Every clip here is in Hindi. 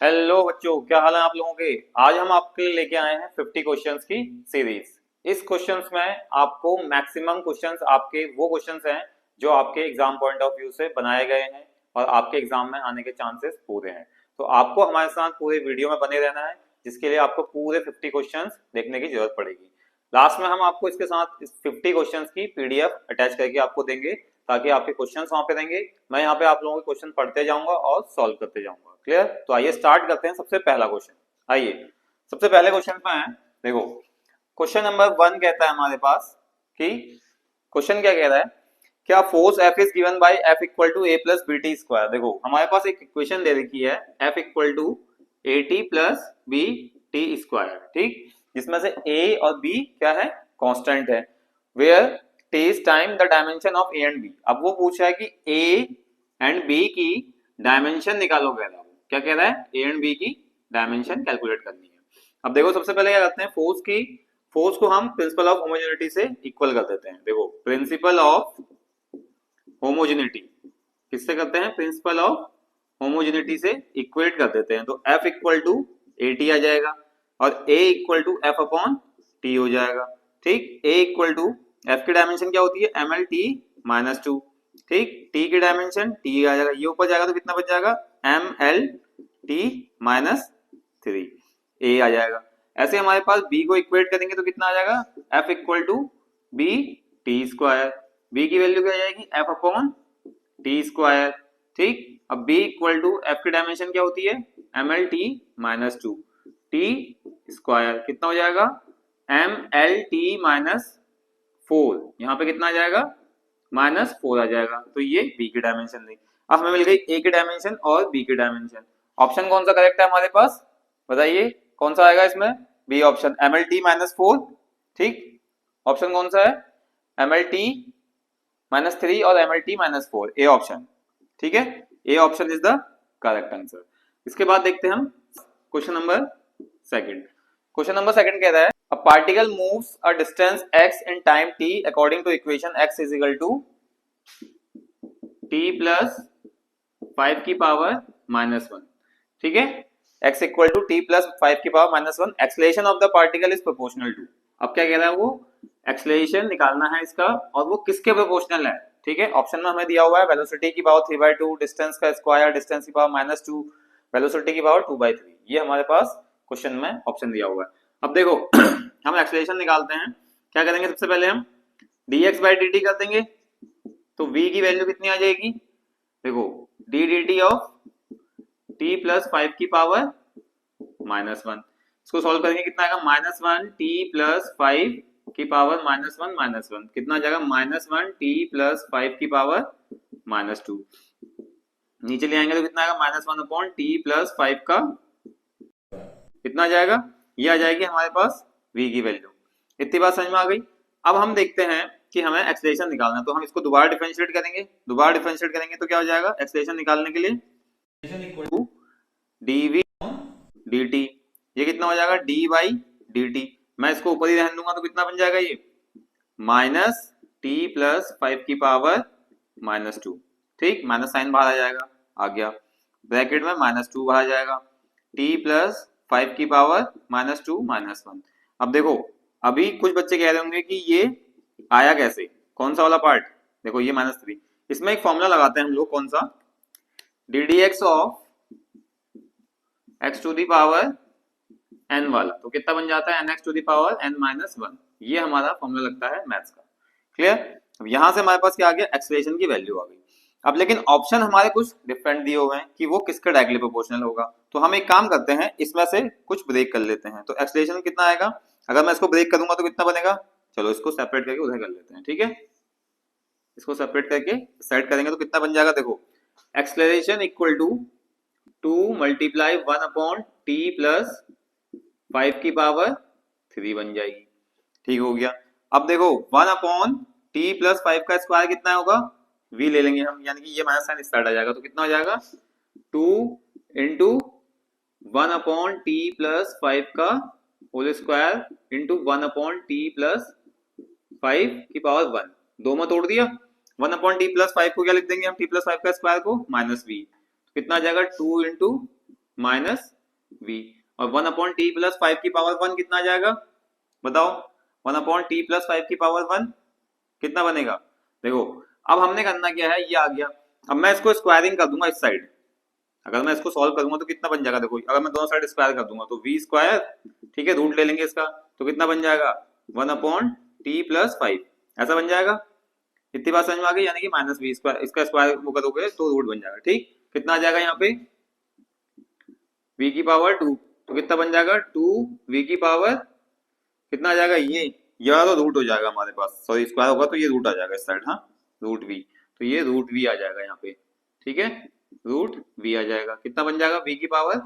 हेलो बच्चों, क्या हाल है आप लोगों के। आज हम आपके लिए लेके आए हैं 50 क्वेश्चंस की सीरीज। इस क्वेश्चंस में आपको मैक्सिमम क्वेश्चंस आपके वो क्वेश्चंस हैं जो आपके एग्जाम पॉइंट ऑफ व्यू से बनाए गए हैं और आपके एग्जाम में आने के चांसेस पूरे हैं। तो आपको हमारे साथ पूरे वीडियो में बने रहना है, जिसके लिए आपको पूरे 50 क्वेश्चंस देखने की जरूरत पड़ेगी। लास्ट में हम आपको इसके साथ इस 50 क्वेश्चंस की पीडीएफ अटैच करके आपको देंगे, ताकि आपके क्वेश्चंस वहां पे रहेंगे। मैं यहाँ पे आप लोगों के क्वेश्चन पढ़ते जाऊंगा और सॉल्व करते जाऊंगा। क्लियर? तो आइए स्टार्ट करते हैं। सबसे पहला क्वेश्चन, आइए सबसे पहले क्वेश्चन पे है। देखो, क्वेश्चन नंबर 1 कहता है हमारे पास कि क्वेश्चन क्या कह रहा है, क्या force F is given by F equal to A plus B T square. देखो हमारे पास एक इक्वेशन दे रखी है F equal to A T plus B T square, ठीक, जिसमें से A और B क्या है, कांस्टेंट है। Where T is time the dimension of A and B. अब वो पूछा है कि A एंड B की डायमेंशन निकालो। कह रहा है, क्या कह रहा है, ए एंड बी की डायमेंशन कैलकुलेट करनी है। अब देखो सबसे पहले क्या करते हैं, फोर्स को हम प्रिंसिपल ऑफ होमोजेनिटी से इक्वल कर देते हैं। देखो प्रिंसिपल ऑफ होमोजेनिटी किससे करते हैं, प्रिंसिपल ऑफ होमोजेनिटी से इक्वेट कर देते हैं। तो F equal to A T आ जाएगा और A equal to F upon T हो जाएगा। ठीक, A इक्वल टू एफ की डायमेंशन क्या होती है, M L T minus two. ठीक, टी की डायमेंशन टी आ जाएगा, ये ऊपर जाएगा तो कितना बच जाएगा, M L T minus three, A आ जाएगा। ऐसे हमारे पास बी को इक्वेट करेंगे तो कितना आ जाएगा, F equal to B T square. B की वैल्यू क्या आ जाएगी, एफ अपॉन टी स्क्वायर। ठीक, अब बी इक्वल टू एफ की डायमेंशन क्या होती है, M L T minus two, T square कितना हो जाएगा, M L T minus four. यहाँ पे कितना आ जाएगा, माइनस फोर आ जाएगा। तो ये बी की डायमेंशन थी। अब हमें मिल गई ए की डायमेंशन और बी की डायमेंशन। ऑप्शन कौन सा करेक्ट है हमारे पास, बताइए कौन सा आएगा इसमें, B option, M L T minus four. ठीक, ऑप्शन कौन सा है, M L T minus three और M L T minus four, A option. ठीक है, A option is the correct answer. इसके बाद देखते हैं हम question number second. Question number second कह रहा है, a particle moves a distance x in time t according to equation x is equal to t plus 5 की पावर माइनस वन। ठीक है, x equal to T plus 5 की power minus one, acceleration of the particle is proportional to. अब क्या कह रहा है वो, एक्सलेशन निकालना है इसका और वो किसके प्रोपोर्शनल है। ठीक है, ऑप्शन में हमें दिया हुआ है वेलोसिटी की पावर 3/2, डिस्टेंस का स्क्वायर, डिस्टेंस की पावर माइनस टू, वेलोसिटी की पावर 2/3। ये हमारे पास क्वेश्चन में ऑप्शन दिया हुआ है। अब देखो हम एक्सलेशन निकालते हैं। क्या करेंगे, सबसे पहले हम dx बाई डी टी कर देंगे। तो v की वैल्यू कितनी आ जाएगी, देखो D D T of t plus 5 की पावर माइनस वन। इसको सॉल्व करेंगे कितना आएगा, माइनस वन टी प्लस 5 की पावर माइनस वन, कितना आ जाएगा, माइनस वन टी प्लस 5 की पावर माइनस टू। नीचे ले आएंगे तो कितना आएगा, minus one upon T plus 5 का कितना आ जाएगा, ये आ जाएगी हमारे पास v की वैल्यू। इतनी बात समझ में आ गई। अब हम देखते हैं कि हमें एक्सलेशन निकालना है, तो हम इसको दोबारा डिफरेंशिएट करेंगे तो क्या हो जाएगा, एक्सलेशन निकालने के लिए dv dt, ये कितना हो जाएगा, d बाई dt। मैं इसको ऊपर ही रहने दूंगा तो कितना बन जाएगा, ये माइनस टी प्लस 5 की पावर माइनस टू। ठीक, माइनस साइन बाहर आ जाएगा, आ गया ब्रैकेट में माइनस टू बाहर जाएगा, टी प्लस 5 की power minus two minus one. अब देखो अभी कुछ बच्चे कह रहे होंगे कि ये आया कैसे, कौन सा वाला पार्ट, देखो ये माइनस थ्री। इसमें एक फॉर्मूला लगाते हैं हम लोग, कौन सा, D D X of X to the power N वाला। तो कितना बन जाता है, N X to the power N minus one. ये हमारा फॉर्मूला लगता है मैथ्स का। क्लियर? अब यहां से हमारे पास क्या आ गया, एक्सलेशन की वैल्यू आ गई। अब लेकिन ऑप्शन हमारे कुछ डिफरेंट दिए हुए हैं कि वो किसका डायरेक्टली प्रोपोर्शनल होगा। तो हम एक काम करते हैं, इसमें से कुछ ब्रेक कर लेते हैं। तो एक्सलेशन कितना आएगा, अगर मैं इसको ब्रेक करूंगा तो कितना बनेगा, चलो इसको सेपरेट करके उधर कर लेते हैं। ठीक है, इसको सेपरेट करके सेट करेंगे तो कितना बन जाएगा, देखो acceleration equal to 2 multiply 1 upon T plus 5 की पावर 3 बन जाएगी। ठीक हो गया। अब देखो 1 अपॉन टी प्लस 5 का स्क्वायर कितना होगा, v ले लेंगे हम, यानी कि ये माइनस साइन स्टार्ट आ जाएगा। तो कितना हो जाएगा, 2 इंटू 1 अपॉन टी प्लस 5 का whole square into 1 upon T plus 5 की पावर 1, दो में तोड़ दिया। 1 अपॉन टी प्लस 5 को क्या लिख देंगे हम, टी प्लस 5 का स्क्वायर को माइनस v। कितना आ जाएगा, 2 इंटू माइनस वी, और 1/t+5 की पावर 1 कितना आ जाएगा बताओ, 1/t+5 की पावर 1 कितना बनेगा। देखो अब हमने करना क्या है, ये आ गया, अब मैं इसको स्क्वायरिंग कर दूंगा इस साइड, अगर मैं इसको सॉल्व करूंगा तो कितना बन जाएगा, देखो अगर मैं दोनों साइड स्क्वायर कर दूंगा तो वी स्क्वायर, ठीक है, रूट ले लेंगे इसका, तो कितना बन जाएगा 1/t+5, ऐसा बन जाएगा। इतनी बात समझ में आ गई, यानी कि माइनस वी स्क्वायर, इसका स्क्वायर वो करोगे तो रूट बन जाएगा। ठीक, कितना आ जाएगा यहाँ पे v की पावर 2, तो कितना बन जाएगा 2v की पावर कितना आ जाएगा, ये वाला तो रूट हो जाएगा हमारे पास, सॉरी स्क्वायर होगा तो ये रूट आ जाएगा इस साइड, हाँ रूट वी, तो ये रूट वी आ जाएगा यहाँ पे, ठीक है, रूट वी आ जाएगा, कितना बन जाएगा v की पावर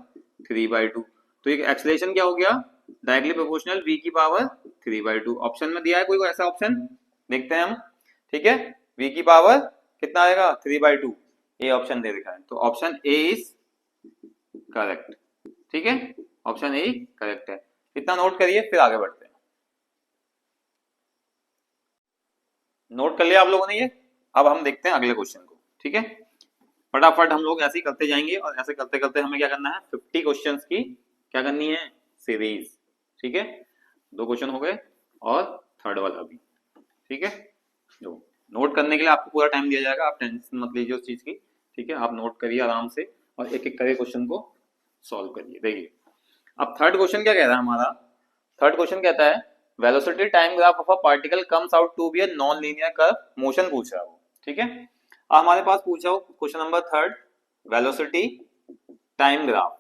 3/2, तो ये एक्सेलरेशन क्या हो गया, डायरेक्टली प्रोपोर्शनल v की पावर 3/2। ऑप्शन में दिया है कोई ऐसा ऑप्शन, देखते हैं हम, ठीक है, v की पावर कितना आएगा 3/2, ए ऑप्शन दे रखा है, तो ऑप्शन ए इज करेक्ट, ठीक है, ऑप्शन ए करेक्ट है। इतना नोट करिए फिर आगे बढ़ते हैं। नोट कर लिया आप लोगों ने ये, अब हम देखते हैं अगले क्वेश्चन को, ठीक है, फटाफट हम लोग ऐसे ही करते जाएंगे, और ऐसे करते करते हमें क्या करना है 50 क्वेश्चंस की क्या करनी है सीरीज, ठीक है, 2 क्वेश्चन हो गए और थर्ड वाला भी, ठीक है, जो नोट करने के लिए आपको पूरा टाइम दिया जाएगा, आप टेंशन मत लीजिए उस चीज की, ठीक है, आप नोट करिए आराम से और एक एक करके क्वेश्चन को सॉल्व करिए। देखिए अब थर्ड क्वेश्चन क्या कह रहा है हमारा, थर्ड क्वेश्चन कहता है velocity time graph of a particle comes out to be a non linear curve motion पूछ रहा है वो, ठीक है, अब हमारे पास पूछा हो question number third velocity time graph,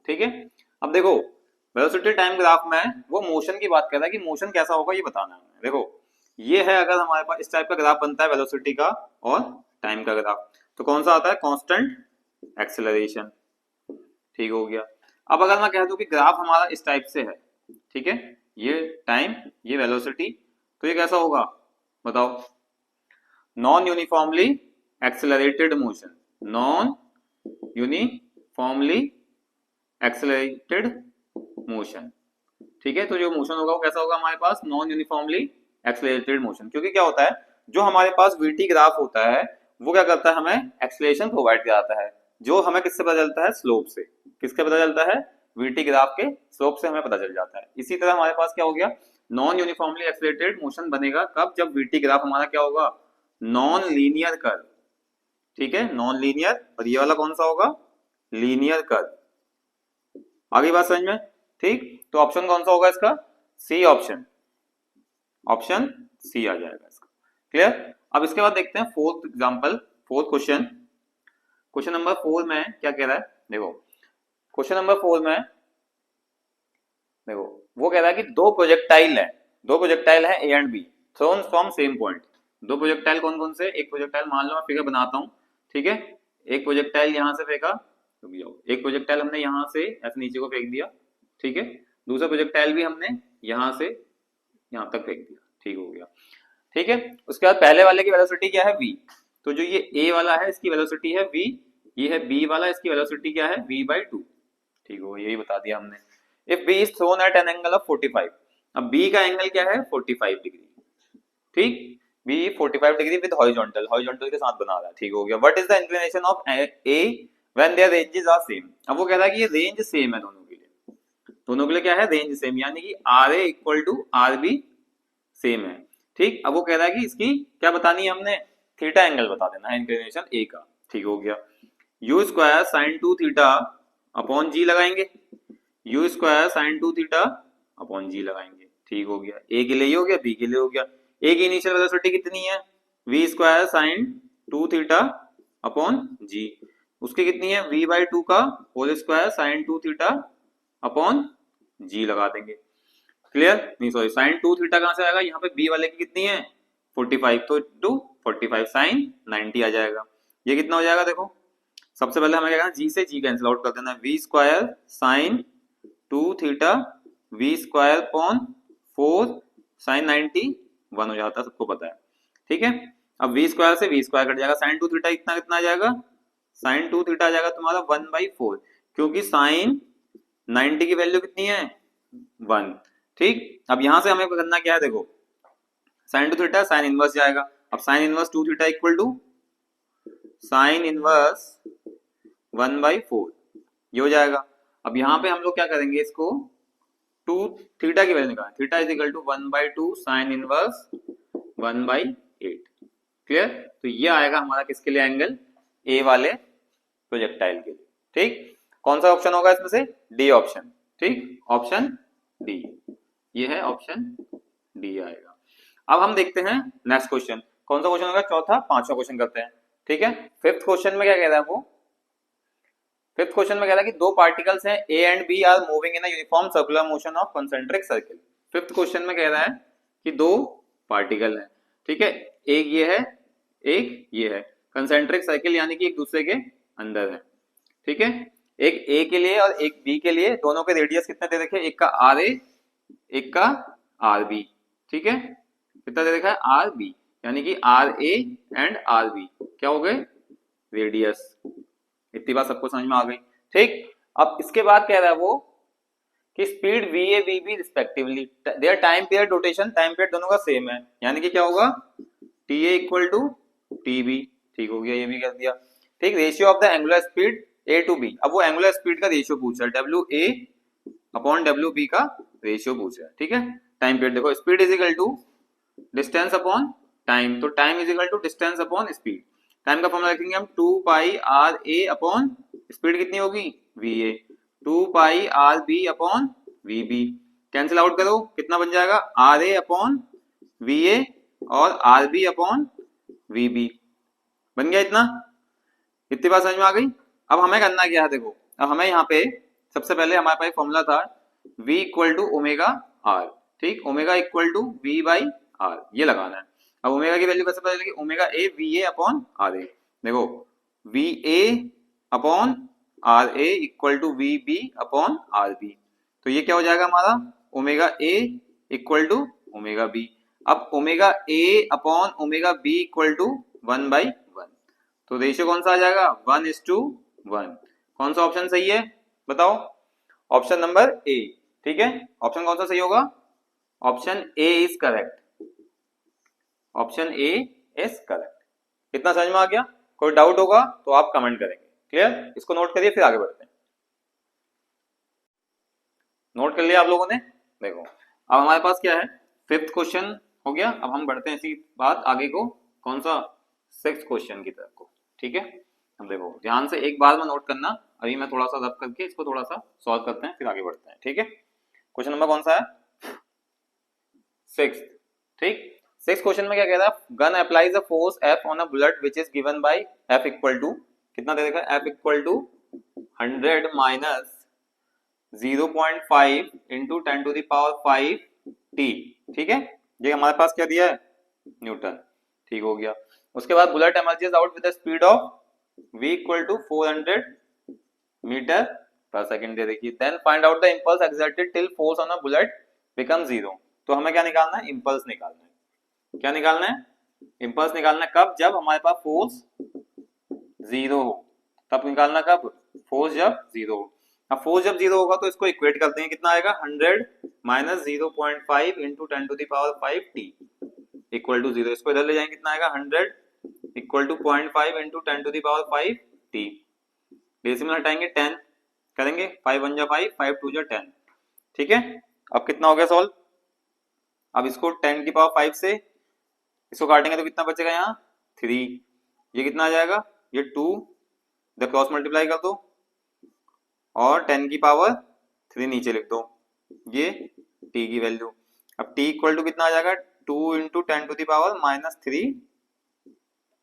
ठीक है, अब देखो वेलोसिटी टाइम ग्राफ में वो मोशन की बात कर रहा है कि मोशन कैसा होगा ये बताना है। देखो ये है, अगर हमारे पास इस टाइप का ग्राफ बनता है वेलोसिटी का और टाइम का ग्राफ, तो कौन सा आता है कांस्टेंट एक्सेलरेशन, ठीक हो गया। अब अगर मैं कह दूं कि ग्राफ हमारा इस टाइप से है, ठीक है, ये टाइम ये वेलोसिटी, तो ये कैसा होगा बताओ, non uniformly accelerated motion, non uniformly accelerated motion, ठीक है, तो जो मोशन होगा वो कैसा होगा हमारे पास नॉन यूनिफॉर्मली एक्सेलरेटेड मोशन, क्योंकि क्या होता है जो हमारे पास वीटी ग्राफ होता है वो क्या करता है हमें एक्सेलरेशन प्रोवाइड कराता है, जो हमें किससे पता चलता है स्लोप से, किससे पता चलता है वीटी ग्राफ के स्लोप से हमें पता चल जाता है। इसी तरह हमारे पास क्या हो गया नॉन यूनिफॉर्मली एक्सेलरेटेड मोशन बनेगा कब, जब वीटी ग्राफ हमारा क्या होगा नॉन लीनियर कर्व, ठीक है, नॉन लीनियर, और ये वाला कौन सा होगा लीनियर कर्व, आगे बात समझ में, ठीक, तो ऑप्शन कौन सा होगा इसका सी ऑप्शन, ऑप्शन सी आ जाएगा इसका, क्लियर। अब इसके बाद देखते हैं fourth example, fourth question, question number 4 में क्या कह रहा है, देखो क्वेश्चन नंबर 4 में देखो वो कह रहा है कि दो प्रोजेक्टाइल है A and be thrown from same point, दो प्रोजेक्टाइल कौन कौन से, एक प्रोजेक्टाइल मान लो मैं फिगर बनाता हूं, ठीक है, एक प्रोजेक्टाइल यहां से फेंका, एक प्रोजेक्टाइल हमने यहां से ऐसे नीचे को फेंक दिया, ठीक है, दूसरा प्रोजेक्टाइल भी हमने यहां से यहां तक फेंक दिया, ठीक हो गया, ठीक है, उसके बाद पहले वाले की वेलोसिटी क्या है v, तो जो ये a वाला है इसकी वेलोसिटी है v, ये है b वाला, इसकी वेलोसिटी क्या है v/2, ठीक हो, यही बता दिया हमने। If b is thrown at an angle of 45, अब b का एंगल क्या है 45 डिग्री, ठीक, b 45 डिग्री विद हॉरिजॉन्टल के साथ बना रहा है, ठीक हो गया। What is the inclination of a when their ranges are same, अब वो कह रहा है कि ये रेंज सेम है दोनों के लिए क्या है रेंज सेम, यानी कि RA equal to RB same है, ठीक, अब वो कह रहा है कि इसकी क्या बतानी है हमने थीटा एंगल बता देना है इंक्लिनेशन A का, ठीक हो गया, u square sine 2 theta upon G लगाएंगे, u square sine 2 theta upon G लगाएंगे, ठीक हो गया, A के लिए हो गया B के लिए हो गया, A की इनिशियल वेलोसिटी कितनी है v square sine 2 theta upon G, उसकी कितनी है v/2 का whole square sine 2 theta upon G लगा देंगे, क्लियर, नहीं सॉरी साइन 2 थीटा कहां से आएगा, यहाँ पे बी वाले की कितनी है 45, तो 2 45 साइन 90 आ जाएगा, ये कितना हो जाएगा देखो, सबसे पहले हमें क्या करना जी से जी कैंसिल आउट कर देना, V square sine 2 theta V square upon 4 sine 90 1 हो जाता है, सबको पता है, ठीक है, अब वी स्क्वायर से वी स्क्वायर कट जाएगा, साइन 2 थीटा इतना कितना आ जाएगा, साइन 2 थीटा आ जाएगा तुम्हारा 1/4, क्योंकि साइन 90 की वैल्यू कितनी है 1, ठीक, अब यहां से हमें करना क्या है देखो साइन 2 थीटा साइन इनवर्स जाएगा, अब sine inverse 2 theta equal to sine inverse 1/4, ये हो जाएगा। अब यहाँ पे हम लोग क्या करेंगे, इसको 2 थीटा की वैल्यू निकालें। Theta is equal to 1/2 sine inverse 1/8। Clear? तो ये आएगा हमारा किसके लिए एंगल, ए वाले प्रोजेक्टाइल के लिए। ठीक, कौन सा ऑप्शन होगा इसमें से, डी ऑप्शन। ठीक, ऑप्शन डी, ये है ऑप्शन डी आएगा। अब हम देखते हैं नेक्स्ट क्वेश्चन, कौन सा क्वेश्चन होगा, चौथा, पांचवा क्वेश्चन करते हैं। ठीक है, फिफ्थ क्वेश्चन में क्या कह रहा है वो, फिफ्थ क्वेश्चन में कह रहा है कि दो पार्टिकल्स हैं A and B are moving in a uniform circular motion of concentric circle. Fifth question में कह रहा है कि दो पार्टिकल हैं, ठीक है, एक ये है एक ये है, कंसेंट्रिक सर्किल यानी कि एक दूसरे के अंदर है। ठीक है, एक ए के लिए और एक बी के लिए, दोनों के रेडियस कितने दे रखे, एक का आर ए एक का आर बी। ठीक है, कितना दे रखा है, आर बी, यानी कि R A and R B क्या हो गए, रेडियस। इतनी बात सबको समझ में आ गई। ठीक, अब इसके बाद कह रहा है वो कि speed V A V B respectively, their time period rotation, time period दोनों का सेम है, यानी कि क्या होगा, T A equal to T B. ठीक हो गया, ये भी कर दिया। ठीक, ratio of the angular speed A to B, अब वो एंगुलर स्पीड का रेशियो पूछ रहा है, W A upon W B का रेशियो पूछ रहा है। ठीक है, टाइम पीरियड देखो, speed is equal to distance upon time, तो time is equal to distance upon speed. Time का फॉर्मूला रखेंगे हम 2 pi R A upon speed कितनी होगी, V A, 2 pi R B upon V B. Cancel out करो, कितना बन जाएगा, R A upon V A और R B upon V B, बन गया इतना। इतनी बात समझ में आ गई। अब हमें करना क्या है, देखो अब हमें यहाँ पे सबसे पहले हमारे पास फॉर्मूला था v equal to omega R. ठीक, omega equal to v by R, ये लगाना है। अब ओमेगा की वैल्यू कैसे पता चलेगी, omega A V A upon R A. देखो V A upon R A equal to V B upon R B, तो ये क्या हो जाएगा हमारा, omega A equal to omega B. अब omega A upon omega B equal to 1/1, तो रेशियो कौन सा आ जाएगा, 1:1। कौन सा ऑप्शन सही है बताओ, ऑप्शन नंबर ए। ठीक है, ऑप्शन कौन सा सही होगा, option A is correct, option A is correct. इतना समझ में आ गया, कोई डाउट होगा तो आप कमेंट करेंगे। क्लियर, इसको नोट करिए फिर आगे बढ़ते हैं। नोट कर लिया आप लोगों ने, देखो अब हमारे पास क्या है, फिफ्थ क्वेश्चन हो गया। अब हम बढ़ते हैं इसी बात आगे को, कौन सा, सिक्स्थ क्वेश्चन की तरफ को। ठीक है, अब देखो ध्यान से एक बार में नोट करना, अभी मैं थोड़ा सा रब करके इसको थोड़ा सा सॉल्व करते हैं फिर आगे बढ़ते हैं। ठीक है, क्वेश्चन नंबर कौन सा है, सिक्स्थ। ठीक, सिक्स्थ क्वेश्चन में क्या कह रहा है, gun applies a force F on a bullet which is given by F equal to, कितना दे देखा, F equal to 100 minus 0.5 into 10 to the power 5 T. ठीक है, ये हमारे पास क्या दिया है, न्यूटन। ठीक हो गया, उसके बाद bullet emerges out with the speed of v equal to 400 metre per second दे देखिए, then find out the impulse exerted till force on a bullet become 0। तो हमें क्या निकालना है, इंपल्स निकालना है। क्या निकालना है, इंपल्स निकालना है। कब, जब हमारे पास फोर्स 0 हो, तब निकालना, कब, फोर्स जब 0 हो। अब फोर्स जब 0 होगा तो इसको इक्वेट करते हैं, कितना आएगा, 100 minus 0.5 into 10 to the power 5 T equal to 0। इसको इधर ले जाएंगे, कितना आएगा, 100 equal to 0.5 into 10 to the power 5 T. Decimal हटाएंगे 10 करेंगे, 5 1 जा 5, 5 2 जा 10। ठीक है, अब कितना हो गया सॉल्व। अब इसको 10 की पावर 5 से इसको काटेंगे तो कितना बचेगा, यहाँ 3, ये कितना आ जाएगा, ये 2, द क्रॉस मल्टीप्लाई कर दो और 10 की पावर 3 नीचे लिख दो, ये t की वैल्यू। अब t इक्वल टू कितना आ जाएगा, 2 into 10 to the power -3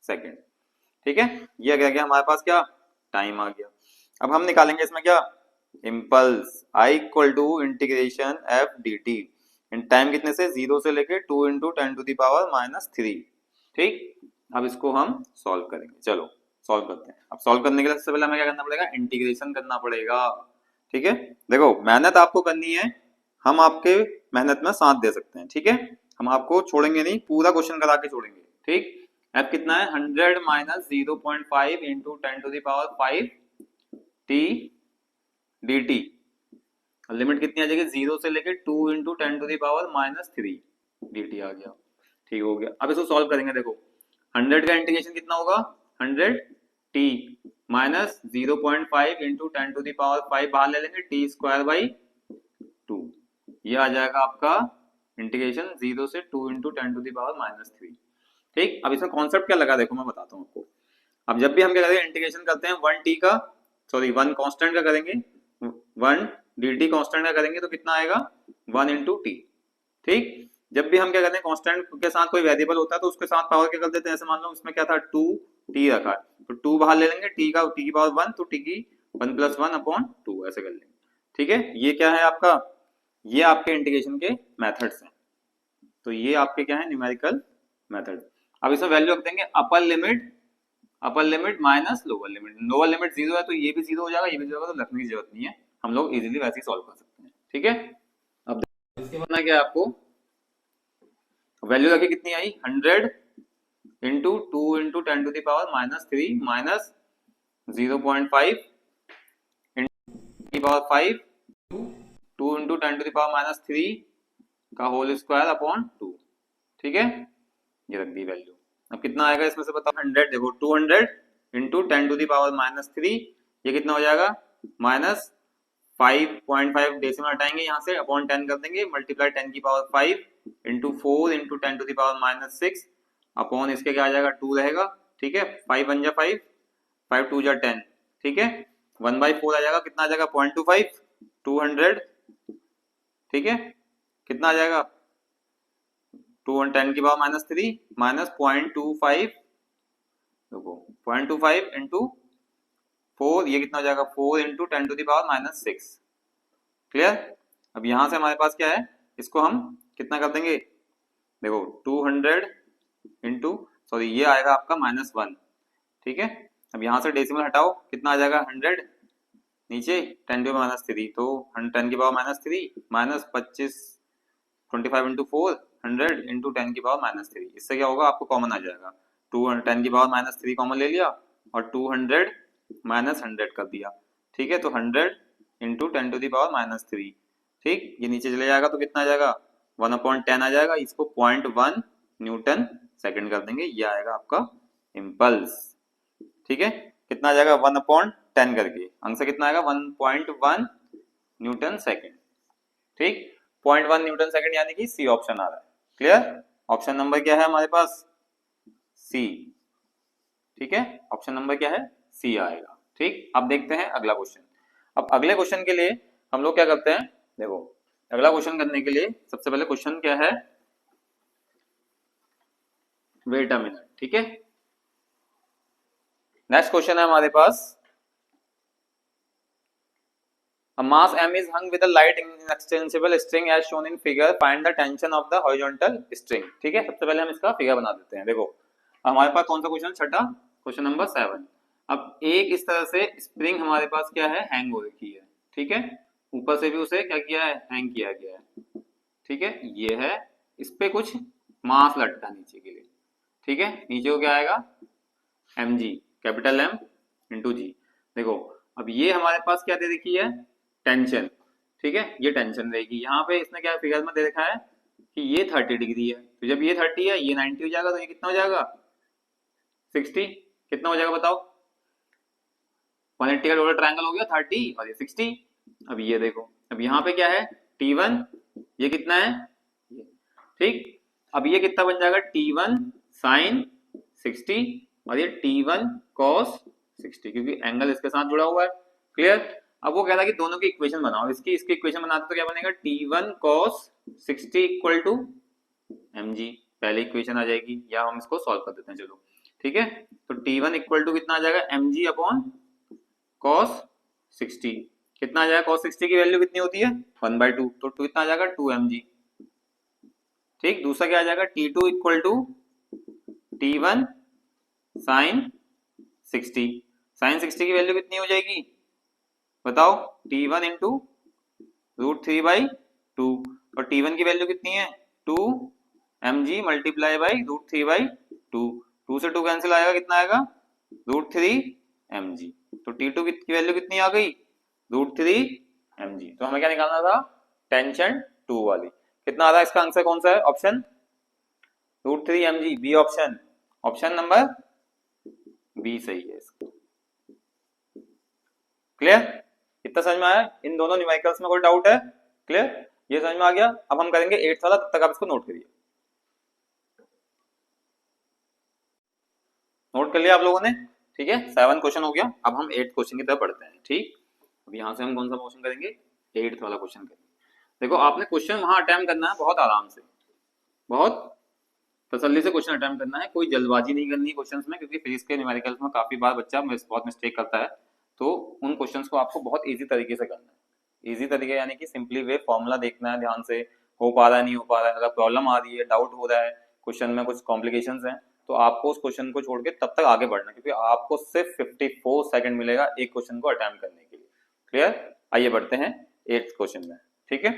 second. ठीक है, ये आ गया हमारे पास क्या, टाइम आ गया। अब हम निकालेंगे इसमें क्या, impulse, i equal to integration F D T, in time कितने से, 0 से लेके 2 इंटू 10 टू द पावर -3। ठीक, अब इसको हम सॉल्व करेंगे, चलो सॉल्व करते हैं। अब सॉल्व करने के लिए सबसे पहले हमें क्या करना पड़ेगा, इंटीग्रेशन करना पड़ेगा। ठीक है, देखो मेहनत आपको करनी है, हम आपके मेहनत में साथ दे सकते हैं। ठीक है, हम आपको छोड़ेंगे नहीं, पूरा क्वेश्चन करा के छोड़ेंगे। ठीक, एफ कितना है, 100 minus 0.5 into 10 to the power 5 T D T, limit कितनी आ जाएगी, 0 से लेके 2 into 10 to the power -3 D T आ गया। ठीक हो गया, अब इसको सॉल्व करेंगे। देखो 100 का इंटीग्रेशन कितना होगा, 100 टी माइनस 0.5 इंटू 10⁵ बाहर ले लेंगे t²/2। ये आ जाएगा आपका इंटीग्रेशन 0 से 2 इंटू 10⁻³ ठीक। अब इसमें कॉन्सेप्ट क्या लगा देखो मैं बताता हूँ आपको। अब जब भी हम क्या करेंगे इंटीग्रेशन करते हैं 1t का वन कांस्टेंट का करेंगे 1 dt कांस्टेंट का करेंगे तो कितना आएगा 1 इंटू टी ठीक। जब भी हम क्या करते हैं कांस्टेंट के साथ कोई वेरिएबल होता है तो उसके साथ पावर क्या कर देते हैं, ऐसे मान लो इसमें क्या था 2t रखा है तो 2 बाहर ले लेंगे t की पावर 1 तो t की 1+1/2 ऐसे कर लेंगे ठीक है। ये क्या है आपका, ये आपके इंटीग्रेशन के मेथड्स हैं। तो ये आपके क्या है न्यूमेरिकल मेथड। अब इसमें वैल्यू रख देंगे upper limit minus lower limit 0 है तो ये भी 0 हो जाएगा, ये भी 0 होगा, तो रखने की जरूरत नहीं है, हम लोग इजीली वैसे ही सॉल्व कर सकते हैं ठीक है। अब इसके बाद क्या है आपको वैल्यू रखी कितनी आई 100 into 2 into 10⁻³ minus 0.5 into 5 2 into 10⁻³ का होल स्क्वायर अपॉन 2 ठीक है। ये रख दी वैल्यू। अब कितना आएगा इसमें से बताओ 100 देखो 200 इंटू 10⁻³ ये कितना हो जाएगा माइनस 5.5 डेसिमल हटाएंगे यहाँ से अपॉन 10 कर देंगे मल्टीप्लाई 10⁵ इंटू 4 इंटू 10⁻⁶ अपॉन इसके क्या आ जाएगा 2 रहेगा ठीक है। 5 1 जा 5 5 2 जा 10 ठीक है 1/4 आ जाएगा कितना आ जाएगा 0.25 200 ठीक है। कितना आ जाएगा 10⁻³ माइनस 0.25 देखो 0.25 इंटू 4 ये कितना हो जाएगा 4 इंटू 10⁻⁶ क्लियर। अब यहां से हमारे पास क्या है इसको हम कितना कर देंगे देखो 200 इंटू ये आएगा आपका -1 ठीक है। अब यहां से डेसिमल हटाओ कितना आ जाएगा 100 नीचे 10⁻³ तो 10⁻³ माइनस 25 इंटू 4 100 इंटू 10⁻³ इससे क्या होगा आपको कॉमन आ जाएगा 10⁻³ कॉमन ले लिया और 200 माइनस 100 कर दिया ठीक है। तो 100 इंटू 10⁻³ ठीक ये नीचे चले जाएगा तो कितना आ जाएगा 1/10 आ जाएगा, इसको 0.1 न्यूटन सेकंड कर देंगे, ये आएगा आपका इम्पल्स ठीक है। कितना आ जाएगा 1/10 करके आंसर कितना आएगा 1.1 न्यूटन सेकंड ठीक। 0.1 न्यूटन सेकंड यानी कि सी ऑप्शन आ रहा है क्लियर। ऑप्शन नंबर क्या है हमारे पास सी ठीक है। ऑप्शन नंबर क्या है सी आएगा ठीक। अब देखते हैं अगला क्वेश्चन। अब अगले क्वेश्चन के लिए हम लोग क्या करते हैं देखो अगला क्वेश्चन करने के लिए सबसे पहले क्वेश्चन क्या है वेट अ मिनट ठीक है। नेक्स्ट क्वेश्चन है हमारे पास A mass M is hung with a light inextensible string as shown in figure. Find the tension of the horizontal string. ठीक है सबसे पहले हम इसका फिगर बना देते हैं। देखो हमारे पास कौन सा क्वेश्चन छठा क्वेश्चन नंबर 7। अब एक इस तरह से स्प्रिंग हमारे पास क्या है हैंग हो रखी है ठीक है, ऊपर से भी उसे क्या किया है हैंग किया गया है ठीक है। ये है इस पे कुछ मास लटका नीचे के लिए ठीक है, नीचे को क्या आएगा mg कैपिटल M इंटू जी। देखो अब ये हमारे पास क्या दे रखी है टेंशन ठीक है, ये टेंशन रहेगी। यहाँ पे इसने क्या फिगर में दे रखा है कि ये 30 डिग्री है तो जब ये 30 है ये 90 हो जाएगा तो ये कितना हो जाएगा 60 कितना हो जाएगा बताओ 180 का डबल ट्रायंगल हो गया 30 और ये 60। अब ये देखो अब यहाँ पे क्या है T1 ये कितना है ठीक। अब ये कितना बन जाएगा T1 sin 60 और ये T1 cos 60 क्योंकि एंगल इसके साथ जुड़ा हुआ है क्लियर। अब वो कह रहा है कि दोनों की इक्वेशन बनाओ, इसकी इक्वेशन बनाते तो क्या बनेगा T1 cos 60 equal to mg पहले इक्वेशन आ जाएगी या हम इसको सॉल्व कर देते हैं चलो ठीक है। तो T1 इक्वल टू कितना आ जाएगा mg अपॉन cos 60 कितना आ जाएगा cos 60 की वैल्यू कितनी होती है 1/2 तो कितना आ जाएगा 2mg ठीक। दूसरा क्या आ जाएगा T2 equal to T1 sin 60 की वैल्यू कितनी हो जाएगी बताओ T1 इंटू √3/2 और T1 की वैल्यू कितनी है 2 mg मल्टीप्लाई बाई √3/2 2 से 2 कैंसिल आएगा कितना आएगा √3 mg तो T2 की वैल्यू कितनी आ गई √3 mg। तो हमें क्या निकालना था टेंशन 2 वाली कितना आ रहा है इसका आंसर कौन सा है option √3 mg B option number B सही है इसका क्लियर? इतना समझ में आया? इन दोनों न्यूमेरिकल्स में कोई डाउट है? क्लियर? ये समझ में आ गया? अब हम करेंगे 8th वाला, तब तक आप इसको नोट करिए। नोट कर लिया आप लोगों ने? ठीक है, 7 क्वेश्चन हो गया। अब हम 8th क्वेश्चन की तरफ बढ़ते हैं। ठीक, अब यहाँ से हम कौन सा क्वेश्चन करेंगे? 8th वाला क्वेश्चन करेंगे। देखो, आपने क्वेश्चन वहां अटेम्प्ट करना है बहुत आराम से, बहुत तसल्ली से क्वेश्चन अटेम्प्ट करना है, कोई जल्दबाजी नहीं करनी है क्वेश्चंस में, क्योंकि फिजिक्स के न्यूमेरिकल्स में काफी बार बच्चा बहुत मिस्टेक करता है। तो उन क्वेश्चंस को आपको बहुत इजी तरीके से करना है। इजी तरीके यानी कि सिंपली वे फॉर्मूला देखना है ध्यान से, हो पा रहा है नहीं हो पा रहा है, अगर प्रॉब्लम आ रही है, डाउट हो रहा है, क्वेश्चन में कुछ कॉम्प्लिकेशंस हैं, तो आपको उस क्वेश्चन को छोड़ के तब तक आगे बढ़ना, क्योंकि आपको सिर्फ 54 सेकंड मिलेगा एक क्वेश्चन को अटेम्प्ट करने के लिए। क्लियर? आइए बढ़ते हैं 8th क्वेश्चन में। ठीक है,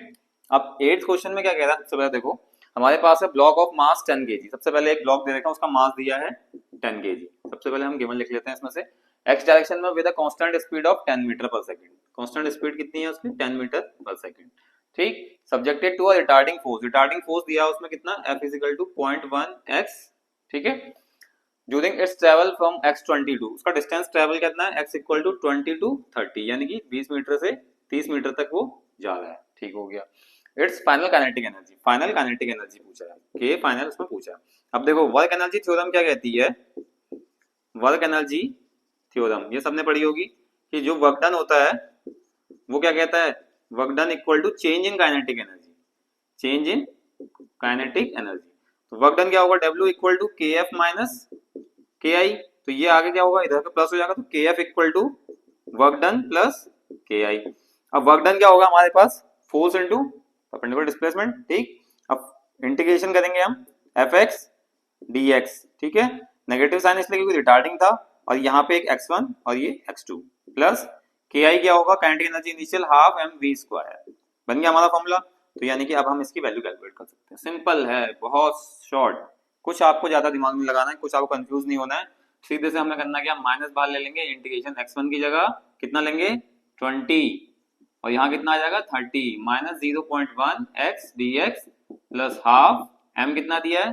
अब 8th क्वेश्चन में क्या कह रहा है? सबसे पहले देखो, हमारे पास है ब्लॉक ऑफ मास 10 kg। सबसे पहले एक ब्लॉक दे रखा है, उसका मास दिया है 10 kg। सबसे पहले हम गिवन लिख लेते हैं इसमें से, x डायरेक्शन में with a constant speed of 10 metre per second. Constant speed कितनी है उसकी? 10 मीटर पर सेकंड। ठीक, subjected to a retarding force. Retarding force दिया है उसमें कितना? F = 0.1x। ठीक है, during its travel from x22, उसका डिस्टेंस ट्रेवल कितना है? x = 20 to 30, यानी कि 20 मीटर से 30 मीटर तक वो जा रहा है। ठीक हो गया। It's final kinetic energy, final kinetic energy पूछा है, के फाइनल उसमें पूछा है। अब देखो, वर्क एनर्जी थ्योरम क्या कहती है? वर्क एनर्जी थ्योरम ये सबने पढ़ी होगी कि जो वर्क डन होता है वो क्या कहता है? Work done equal to change in kinetic energy, change in kinetic energy. तो वर्क डन क्या होगा? W = KF - KI। तो ये आगे क्या होगा? इधर का प्लस हो जाएगा, तो KF = work done plus KI। अब वर्क डन क्या होगा हमारे पास? Force into perpendicular displacement. ठीक, अब इंटीग्रेशन करेंगे हम Fx dx। ठीक है, नेगेटिव साइन इसलिए क्योंकि रिटार्डिंग था, और यहाँ पे एक x1 और ये x2 प्लस KI क्या होगा? Kinetic energy initial ½ mv²। बन गया हमारा फॉर्मूला। तो यानी कि अब हम इसकी वैल्यू कैलकुलेट कर सकते हैं। सिंपल है, बहुत शॉर्ट, कुछ आपको ज्यादा दिमाग में लगाना है, कुछ आपको कंफ्यूज नहीं होना है। सीधे से हमने करना क्या? माइनस बाहर ले लेंगे, इंटीग्रेशन x1 की जगह कितना लेंगे? 20, और यहाँ कितना आ जाएगा? 30 - 0.1x dx प्लस ½ m कितना दिया है?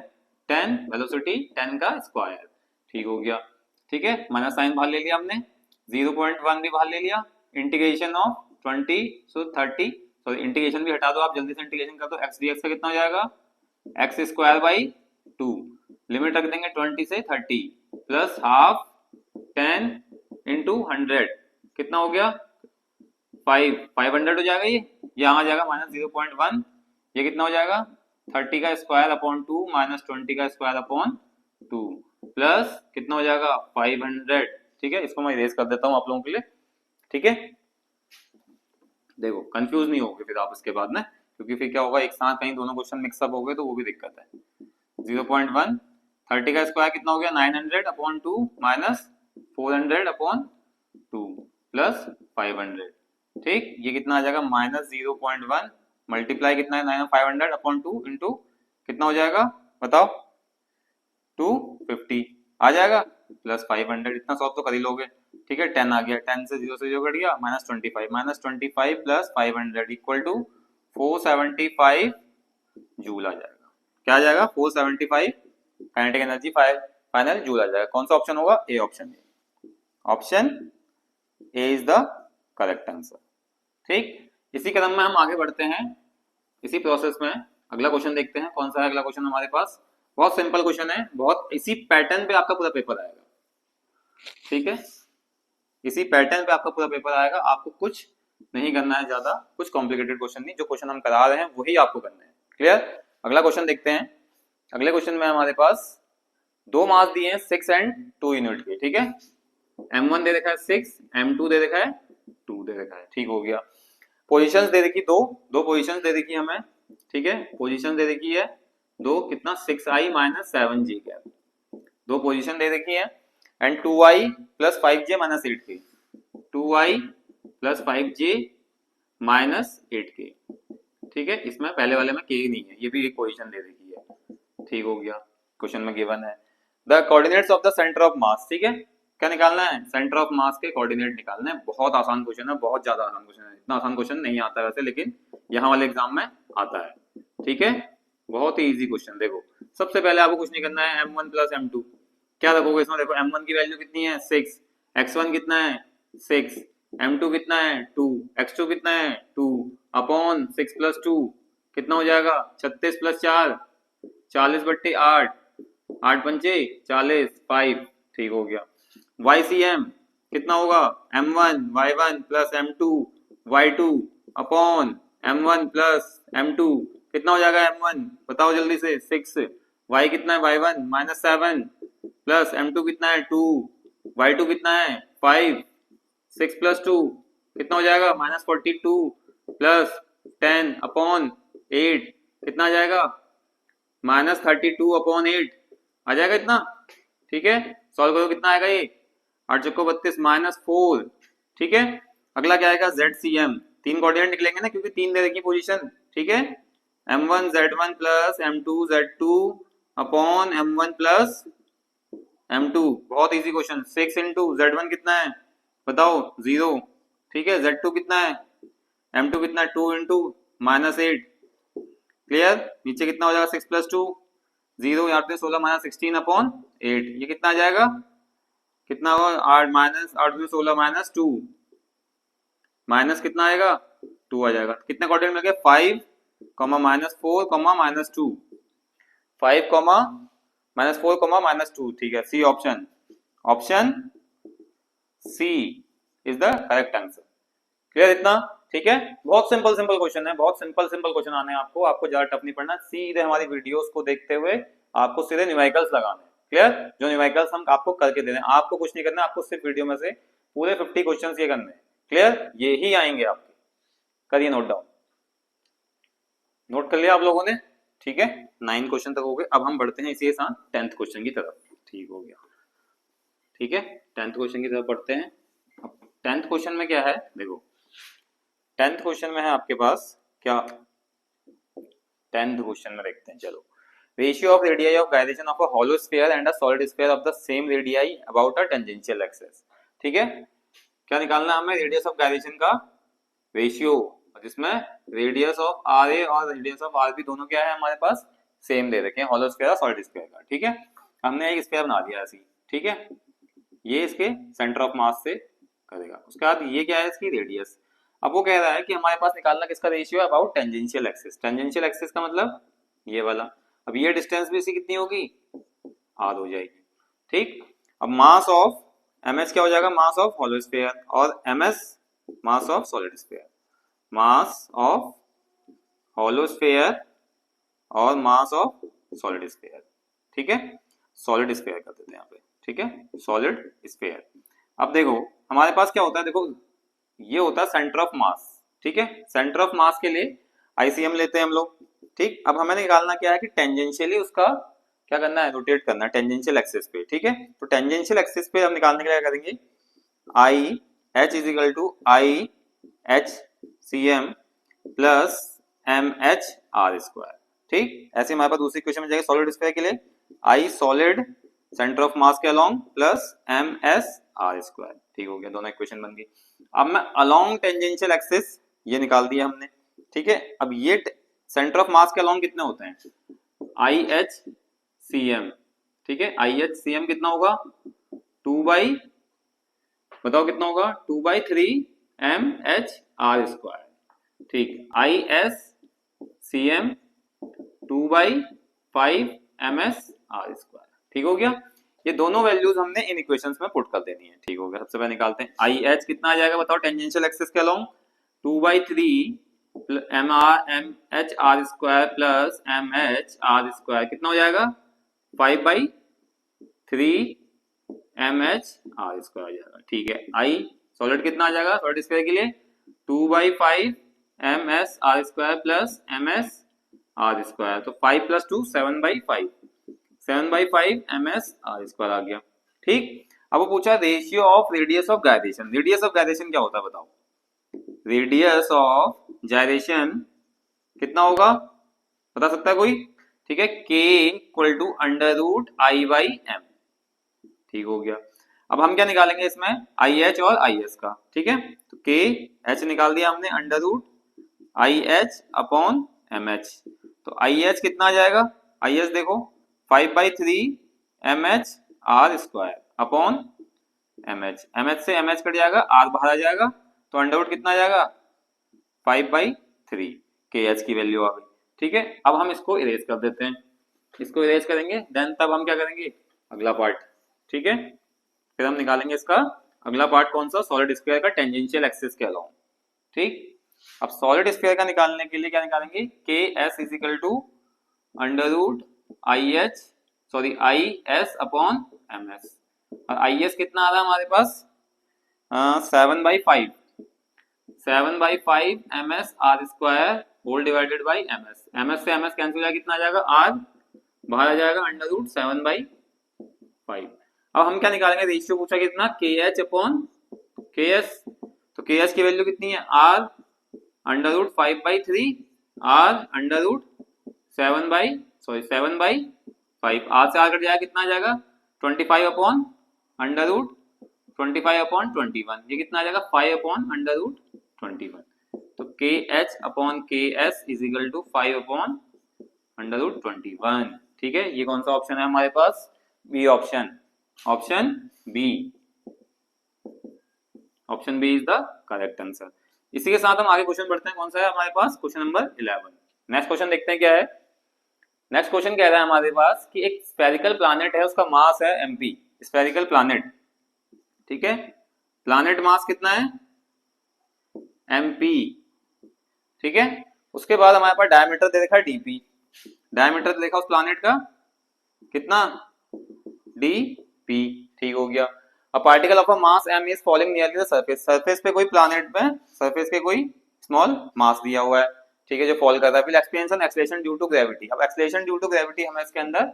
10, वेलोसिटी 10 का स्क्वायर। ठीक हो गया। ठीक है, माइनस साइन बाहर ले लिया हमने, 0.1 भी बाहर ले लिया, इंटीग्रेशन ऑफ 20 सो 30, तो इंटीग्रेशन भी हटा दो आप, जल्दी से इंटीग्रेशन कर दो। x dx का कितना हो जाएगा? x²/2, लिमिट रख देंगे 20 से 30 प्लस ½ 10 × 100 कितना हो गया? 500 हो जाएगा। ये यहाँ आ जाएगा -0.1, ये कितना हो जाएगा? 30 का स्क्वायर अपॉन 2 माइनस 20 का स्क्वायर अपॉन 2 प्लस कितना हो जाएगा? 500। ठीक है, इसको मैं इरेज कर देता हूँ आप लोगों के लिए। ठीक है, देखो कंफ्यूज नहीं होगे फिर आप इसके बाद में, क्योंकि फिर क्या होगा, एक साथ कहीं दोनों क्वेश्चन मिक्सअप हो गए तो वो भी दिक्कत है। 0.1, 30 का स्क्वायर कितना हो गया? 900 अपॉन 2 माइनस 400 अपॉन 2 प्लस 500। ठीक, ये कितना आ जाएगा? -0.1 मल्टीप्लाई कितना है? 500 अपॉन 2 इंटू कितना हो जाएगा बताओ? 250 आ जाएगा प्लस 500, इतना सॉल्व तो कर ही लोगे। ठीक है, 10 आ गया, 10 से 0 कट गया, -25 प्लस 500 इक्वल टू 475 जूल आ जाएगा। क्या आ जाएगा? 475 काइनेटिक एनर्जी फाइनल जूल आ जाएगा। कौन सा ऑप्शन होगा? A option. Option A is the correct answer. ठीक, इसी क्रम में हम आगे बढ़ते हैं, इसी प्रोसेस में अगला क्वेश्चन देखते हैं। कौन सा है अगला क्वेश्चन हमारे पास? बहुत सिंपल क्वेश्चन है, बहुत इसी पैटर्न पे आपका पूरा पेपर आएगा। ठीक है, इसी पैटर्न पे आपका पूरा पेपर आएगा, आपको कुछ नहीं करना है ज्यादा, कुछ कॉम्प्लिकेटेड क्वेश्चन नहीं, जो क्वेश्चन हम करा रहे हैं वही आपको करना है। क्लियर? अगला क्वेश्चन देखते हैं। अगले क्वेश्चन में हमारे पास दो मास दिए हैं 6 एंड 2 यूनिट के। ठीक है, m1 दे रखा है 6, m2 दे रखा है 2 दे रखा है। ठीक हो गया। पोजीशंस दे रखी दो पोजीशंस दे रखी हमें। ठीक है, पोजीशन दे रखी है दो, कितना? 6i - 7j कैप, दो पोजीशन दे रखी है, and 2i + 5j - 8k, 2i + 5j - 8k। ठीक है, इसमें पहले वाले में k नहीं है, ये भी एक पोजीशन दे रखी है। ठीक हो गया, क्वेश्चन में गिवन है the coordinates of the centre of मास। ठीक है, क्या निकालना है? सेंटर ऑफ मास के कोऑर्डिनेट निकालना है। बहुत आसान क्वेश्चन है, बहुत ज्यादा आसान क्वेश्चन है, इतना आसान क्वेश्चन नहीं आता वैसे, लेकिन यहाँ वाले एग्जाम में आता है। ठीक है, बहुत ही इजी क्वेश्चन। देखो, सबसे पहले आपको कुछ नहीं करना है, m1 + m2 क्या रखोगे इसमें? देखो m1 की वैल्यू कितनी है? 6, x1 कितना है? 6, m2 कितना है 2, x2 कितना है 2 अपॉन 6 प्लस 2 कितना हो जाएगा 36 प्लस 4 40/8 8 पंचे 40 5 ठीक हो गया। YCM कितना होगा m1 y1 plus m2 y2 upon m1 plus m2 कितना हो जाएगा m1 बताओ जल्दी से 6 y कितना है y1 -7 प्लस m2 कितना है 2 y2 कितना है 5 6 प्लस 2 कितना हो जाएगा -42 प्लस 10 अपॉन 8 कितना आ जाएगा -32 अपॉन 8 आ जाएगा इतना। ठीक है सॉल्व करो कितना आएगा ये 8 चौको 32 -4। ठीक है अगला क्या आएगा ZCM, तीन कोऑर्डिनेट निकलेंगे ना क्योंकि तीन दे रखी पोजीशन। ठीक है m1 z1 plus m2 z2 upon m1 plus m2 बहुत इजी क्वेश्चन। 6 इंटू z1 कितना है बताओ 0। ठीक है z2 कितना है m2 कितना है 2 इंटू -8 क्लियर। नीचे कितना हो जाएगा 6 प्लस 2 0 यहाँ पे 16 -16 अपॉन 8 ये कितना आ जाएगा कितना होगा 8 -8 16 -2 माइनस कितना आएगा 2 आ जाएगा। कितने क्वाड्रेंट मिल गए 5 -4 -2 5 -4 -2 ठीक है C option. Option C is the correct answer. Clear इतना। ठीक है बहुत सिंपल क्वेश्चन है, बहुत सिंपल क्वेश्चन आने हैं आपको, आपको ज्यादा टफ नहीं पड़ना। सीधे हमारी वीडियोस को देखते हुए आपको सीधे न्यूमेरिकल्स लगाने हैं। क्लियर जो न्यूमेरिकल्स हम आपको करके दे रहे हैं आपको कुछ नहीं करना, आपको सिर्फ वीडियो में से पूरे 50 क्वेश्चंस ये करने हैं। क्लियर ये ही आएंगे आपके, करिए नोट डाउन। नोट कर लिया आप लोगों ने। ठीक है 9 क्वेश्चन तक हो गए। अब हम बढ़ते हैं इसी के साथ 10th क्वेश्चन की तरफ। ठीक हो गया। ठीक है 10th क्वेश्चन की तरफ बढ़ते हैं। अब 10th क्वेश्चन में क्या है देखो 10th क्वेश्चन में है आपके पास क्या 10th क्वेश्चन में देखते हैं चलो। Ratio of radii of gyration of a hollow sphere and a solid sphere of the same radii about a tangential axis. ठीक है क्या निकालना है हमें रेडियस ऑफ गायरेशन का रेशियो, जिसमें रेडियस ऑफ आर ए और रेडियस ऑफ आर बी दोनों क्या है हमारे पास सेम दे रखे हैं, हॉलो स्फीयर और सॉलिड स्फीयर का। ठीक है हमने एक स्फीयर बना दिया ऐसी। ठीक है ये इसके सेंटर ऑफ मास से करेगा। उसके बाद ये क्या है इसकी रेडियस। अब वो कह रहा है कि हमारे पास निकालना किसका रेशियो है about tangential axis. Tangential axis का मतलब ये वाला। अब ये डिस्टेंस भी इसकी कितनी होगी आर हो जाएगी। ठीक अब मास ऑफ ms क्या हो जाएगा मास ऑफ हॉलो स्फीयर और ms mass of solid sphere. Mass of hollow sphere और मास ऑफ सॉलिड स्फीयर। ठीक है सॉलिड स्फीयर कर देते हैं यहाँ पे। ठीक है सॉलिड स्फीयर। अब देखो हमारे पास क्या होता है देखो ये होता है सेंटर ऑफ मास। ठीक है सेंटर ऑफ मास के लिए आईसीएम लेते हैं हम लोग। ठीक अब हमें निकालना क्या है कि टेंजेंशियली उसका क्या करना है रोटेट करना है टेंजेंशियल एक्सिस पे। ठीक है तो टेंजेंशियल एक्सिस पे हम निकालने के लिए क्या करेंगे I H is equal to I H C M plus M H R square. ठीक ऐसे हमारे पास दूसरी क्वेश्चन में जाएगा सॉलिड स्फीयर के लिए I solid centre of mass के along plus M S R square. ठीक हो गया दोनों इक्वेशन बन गई। अब मैं अलोंग टेंजेंशियल एक्सिस ये निकाल दिया हमने। ठीक है अब ये सेंटर ऑफ मास के अलोंग कितने होते हैं आई एच सी एम। ठीक है आई एच सी एम कितना होगा 2 बाई बताओ कितना होगा 2/3 एम एच आर स्क्वायर। ठीक I S C M 2/5 M S R square. ठीक हो गया ये दोनों वैल्यूज हमने इन इक्वेशंस में पुट कर देनी है। ठीक हो गया सबसे पहले निकालते हैं आई एच कितना आ जाएगा बताओ टेंजेंशियल एक्सिस के along 2/3 M H R square plus M H R square कितना हो जाएगा 5/3 एम एच आर स्क्वायर आ जाएगा। ठीक है आई सॉलिड कितना आ जाएगा सॉलिड स्फीयर के लिए 2/5 M S R square plus M S R square तो 5 + 2 7/5 7/5 एम एस आर स्क्वायर आ गया। ठीक अब वो पूछा ratio of radius of gyration. Radius of gyration क्या होता है बताओ रेडियस ऑफ गायरेशन कितना होगा बता सकता है कोई। ठीक है k = √i/m। ठीक हो गया अब हम क्या निकालेंगे इसमें आई एच और आई एस का। ठीक है तो k h निकाल दिया हमने √IH अपॉन mh तो IH कितना आ जाएगा IH देखो 5/3 mh r square upon mh से mh कट जाएगा, r बाहर आ जाएगा, तो अंडर रूट कितना आ जाएगा 5/3 kh की वैल्यू आ गई। ठीक है, अब हम इसको इरेज कर देते हैं, इसको इरेज करेंगे, देन तब हम क्या करेंगे अगला पार्ट। ठीक है, फिर हम निकालेंगे इसका अगला पार्ट कौन सा, सॉलिड स्फीयर का टेंजेंशियल एक्सिस के अलाउंग। ठीक, अब सॉलिड स्फीयर का निकालने के लिए क्या निकालेंगे, K S is equal to under root I S upon M S, और आई एस कितना आ रहा है हमारे पास 7/5 M S R square whole divided by M S से एम एस कैंसिल हो जाएगा, कितना आ जाएगा आर बाहर आ जाएगा अंडर रूट 7/5। अब हम क्या निकालेंगे, रेशियो पूछा कितना के एच अपॉन के एस, तो के एच की वैल्यू कितनी है R under root 5/3 R under root 7/5, R से आर कट जाएगा, कितना आ जाएगा 25 अपॉन अंडर रूट 25/21, ये कितना आ जाएगा 5 अपॉन अंडर रूट 21। तो K H upon K S is equal to 5 upon under root 21। ठीक है, ये कौन सा ऑप्शन है हमारे पास, B option, option B, option B is the correct answer. इसी के साथ हम आगे क्वेश्चन बढ़ते हैं, कौन सा है हमारे पास क्वेश्चन नंबर 11। नेक्स्ट क्वेश्चन देखते हैं क्या है। नेक्स्ट क्वेश्चन कह रहा है हमारे पास कि एक स्फेरिकल प्लैनेट है, उसका मास है mp, स्फेरिकल प्लैनेट। ठीक है, प्लैनेट मास कितना है mp। ठीक है, उसके बाद हमारे पास डायमीटर दे रखा है dp, डायमीटर देखा उस प्लैनेट का कितना dp। ठीक हो गया, a particle of a mass m is falling nearly the surface, surface पे कोई प्लैनेट पे सरफेस पे कोई स्मॉल मास दिया हुआ है। ठीक है, जो फॉल कर रहा है, फिर expansion acceleration due to gravity. अब एक्सेलरेशन ड्यू टू ग्रेविटी हमें इसके अंदर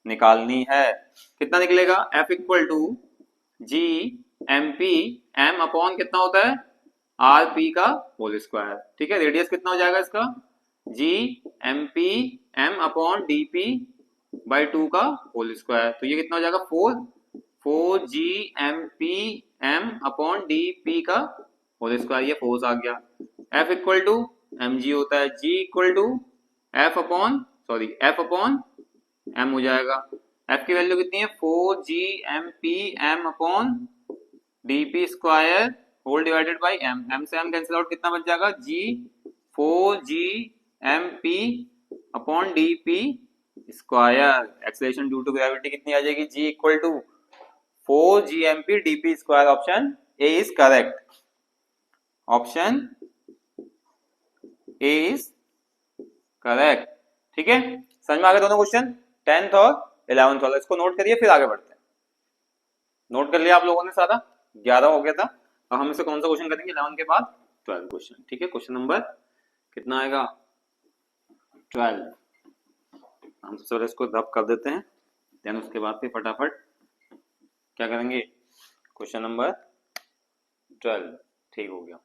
निकालनी है, कितना निकलेगा F equal to G M P M upon कितना होता है आर पी का होल स्क्वायर। ठीक है, रेडियस कितना हो जाएगा इसका G M P M upon D P by 2 का होल स्क्वायर, तो ये कितना हो जाएगा 4 G M P M upon D P का होल स्क्वायर, ये फोर्स आ गया। F equal to M G होता है, G equal to F upon M हो जाएगा। F की वैल्यू कितनी है 4 G M P M upon D P square whole divided by M, M से M कैंसिल आउट, कितना बच जाएगा G 4 G M P upon D P square. Acceleration due to gravity कितनी आ जाएगी G equal to 4 G M P D P square. Option A is correct, option A is correct. ठीक है, समझ में आ गए दोनों क्वेश्चन 10th और 11th वाला, इसको नोट करिए फिर आगे बढ़ते हैं। नोट कर लिया आप लोगों ने सारा, 11 हो गया था, अब हम इसे कौन सा क्वेश्चन करेंगे 11 के बाद 12 क्वेश्चन। ठीक है, क्वेश्चन नंबर कितना आएगा 12। हम सबसे पहले इसको रब कर देते हैं, देन उसके बाद फिर फटाफट क्या करेंगे क्वेश्चन नंबर 12। ठीक हो गया,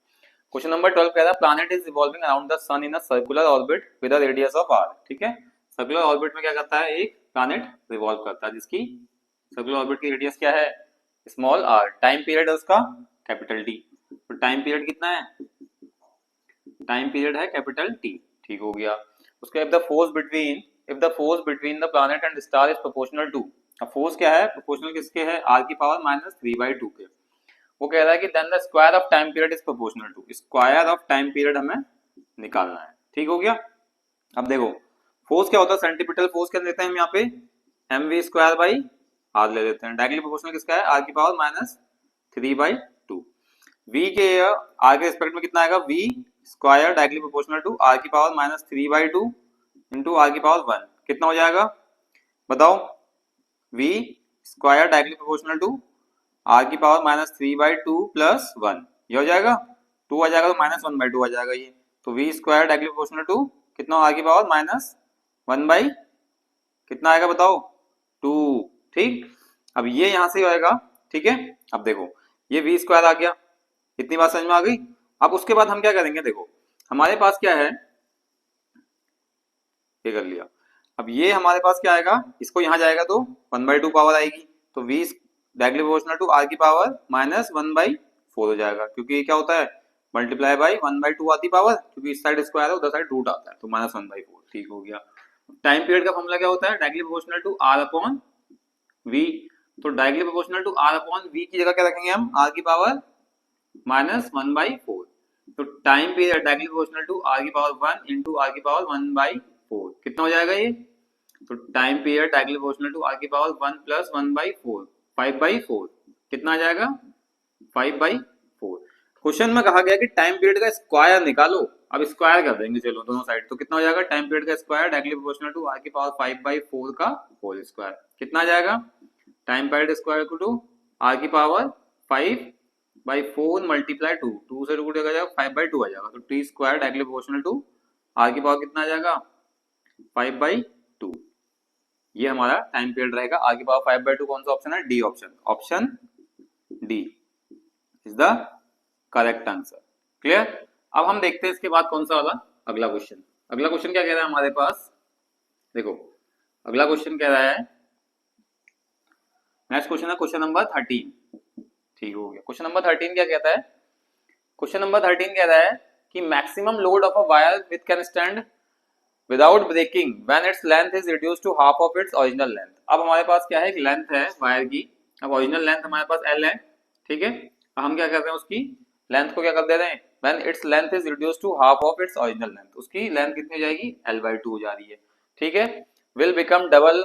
क्वेश्चन नंबर 12 कह रहा है planet is revolving around the sun in a circular orbit with a radius of r। ठीक है, सर्कुलर ऑर्बिट में क्या करता है, एक प्लैनेट रिवॉल्व करता है जिसकी सर्कुलर ऑर्बिट की रेडियस क्या है स्मॉल r, टाइम पीरियड है उसका कैपिटल T, तो टाइम पीरियड कितना है, टाइम पीरियड है कैपिटल T। ठीक हो गया, उसका if the force between the planet and star is proportional to, अब फोर्स क्या है प्रोपोर्शनल किसके है r की पावर -3/2 के। वो कह रहा है कि then the square of time period is proportional to, square of time period हमें निकालना है। ठीक हो गया, अब देखो फोर्स क्या होता है, सेंटीपिटल फोर्स क्या लेते हैं हम यहाँ पे mv² r ले लेते हैं, डायरेक्टली प्रोपोर्शनल किसका है r की पावर -3/2। v के r के रिस्पेक्ट में कितना आएगा v square directly proportional to r की पावर -3/2 इंटू r की पावर 1, कितना हो जाएगा बताओ, v square directly proportional to r की पावर -3/2 प्लस 1, ये हो जाएगा 2 आ जाएगा तो -1/2 आ जाएगा ये, तो v square directly proportional to कितना r की पावर -1 कितना आएगा बताओ 2। ठीक, अब ये यहां से आएगा। ठीक है, अब देखो ये v स्क्वायर आ गया, इतनी बात समझ में आ गई। अब उसके बाद हम क्या करेंगे, देखो हमारे पास क्या है, ये कर लिया, अब ये हमारे पास क्या आएगा, इसको यहां जाएगा तो 1/2 पावर आएगी, तो v directly proportional to r की पावर -1/4 हो जाएगा, क्योंकि ये क्या होता है मल्टीप्लाई बाई 1/2 आती पावर, क्योंकि इस साइड स्क्वायर है उधर साइड रूट आता है, तो -1/4। ठीक हो गया, टाइम पीरियड का फॉर्मूला क्या होता है directly proportional to r upon v, तो directly proportional to R upon V की जगह क्या रखेंगे हम, आर की पावर -1/4। तो time period directly proportional to R की पावर 1 इंटू आर की पावर 1/4 कितना हो जाएगा ये। तो time period directly proportional to R की पावर 1 + 1/4 5/4 कितना आ जाएगा 5/4। क्वेश्चन में कहा गया कि टाइम पीरियड का स्क्वायर निकालो। अब स्क्वायर कर देंगे चलो दोनों साइड, तो कितना हो जाएगा टाइम पीरियड का square directly proportional to R की पावर 5/4 का होल स्क्वायर कितना आ जाएगा। Time period square equal to R की पावर 5/4 मल्टीप्लाई 2, 2 से 2 कटेगा जाएगा 5/2 आ जाएगा। तो T square directly proportional to R की पावर कितना आ जाएगा 5/2। ये हमारा टाइम पीरियड रहेगा। आर की पावर 5/2 कौन सा ऑप्शन है, D option, option D is the correct answer. Clear. अब हम देखते हैं इसके बाद कौन सा वाला अगला क्वेश्चन। अगला क्वेश्चन क्या कह रहा है हमारे पास, देखो अगला क्वेश्चन कह रहा है, नेक्स्ट क्वेश्चन है क्वेश्चन नंबर 13। ठीक हो गया। क्वेश्चन नंबर 13 क्या कहता है, क्वेश्चन नंबर 13 कह रहा है कि maximum load of a wire which can stand without breaking when its length is reduced to half of its original length. अब हमारे पास क्या है, एक लेंथ है वायर की। अब ओरिजिनल लेंथ हमारे पास एल है, ठीक है। हम क्या कर रहे हैं, उसकी लेंथ को क्या कर दे रहे हैं, when its length is reduced to half of its original length, उसकी लेंथ कितनी हो जाएगी L/2 हो जा रही है, ठीक है। विल बिकम डबल,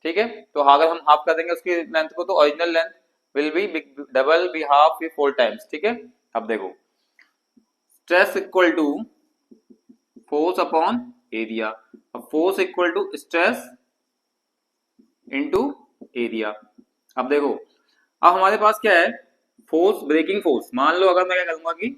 ठीक है। तो अगर हम हाफ कर देंगे उसकी लेंथ को तो original length will be double be half be 4 times, ठीक है। अब देखो stress equal to force upon area. अब force equal to stress into area. अब देखो अब हमारे पास क्या है, फोर्स ब्रेकिंग फोर्स। मान लो अगर मैं क्या करूंगा कि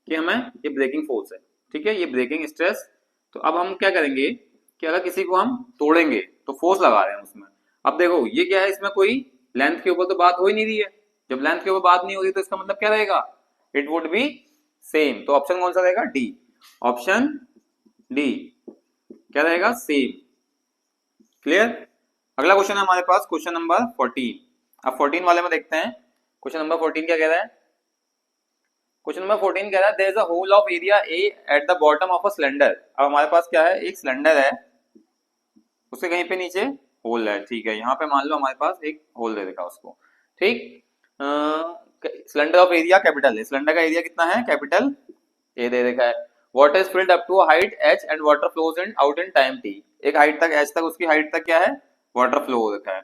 हमें ये ब्रेकिंग फोर्स है, ठीक है, ये ब्रेकिंग स्ट्रेस। तो अब हम क्या करेंगे कि अगर किसी को हम तोड़ेंगे तो फोर्स लगा रहे हैं उसमें। अब देखो ये क्या है, इसमें कोई लेंथ के ऊपर तो बात हो ही नहीं रही है। जब लेंथ के ऊपर बात नहीं हो रही तो इसका मतलब क्या रहेगा, इट वुड बी सेम। तो ऑप्शन कौन सा रहेगा, डी, ऑप्शन डी क्या रहेगा, सेम। क्लियर। अगला क्वेश्चन है हमारे पास क्वेश्चन नंबर 14। अब 14 वाले में देखते हैं क्वेश्चन नंबर 14 क्या कह रहा है। क्वेश्चन नंबर 14 कह रहा है there is a hole of area A at the bottom of a cylinder. अब हमारे पास क्या है, एक सिलेंडर है, उसके कहीं पे नीचे होल है, ठीक है। यहाँ पे मान लो हमारे पास एक होल दे रखा उसको, ठीक। सिलेंडर ऑफ एरिया कैपिटल है, सिलेंडर का एरिया कितना है, कैपिटल ए दे रखा है। Water is filled up to a height h and water flows in out in time t। एक हाइट तक h तक, उसकी हाइट तक क्या है, वाटर फ्लो हो रखा है,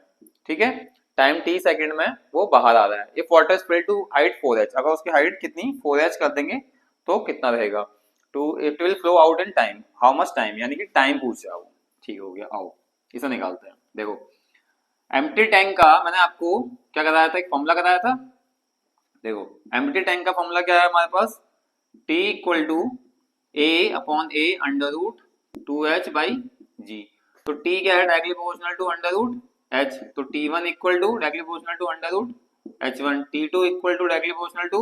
ठीक है। टाइम t सेकंड में वो बाहर आ रहा है। If water is filled to height 4h, अगर उसकी हाइट कितनी 4h कर देंगे तो कितना रहेगा, to it will flow out in time how much time, यानी कि टाइम पूछ रहा हूँ। ठीक हो गया, आओ इसे निकालते हैं। देखो एम्प्टी टैंक का मैंने आपको क्या कराया था, एक फॉर्मूला कराया था। देखो एम्प्टी टैंक का फॉर्मूला क्या है हमारे पास, T equal to A upon A under root 2H by G। तो T क्या है, directly proportional to under root H। तो T1 equal to directly proportional to under root H1, T2 equal to directly proportional to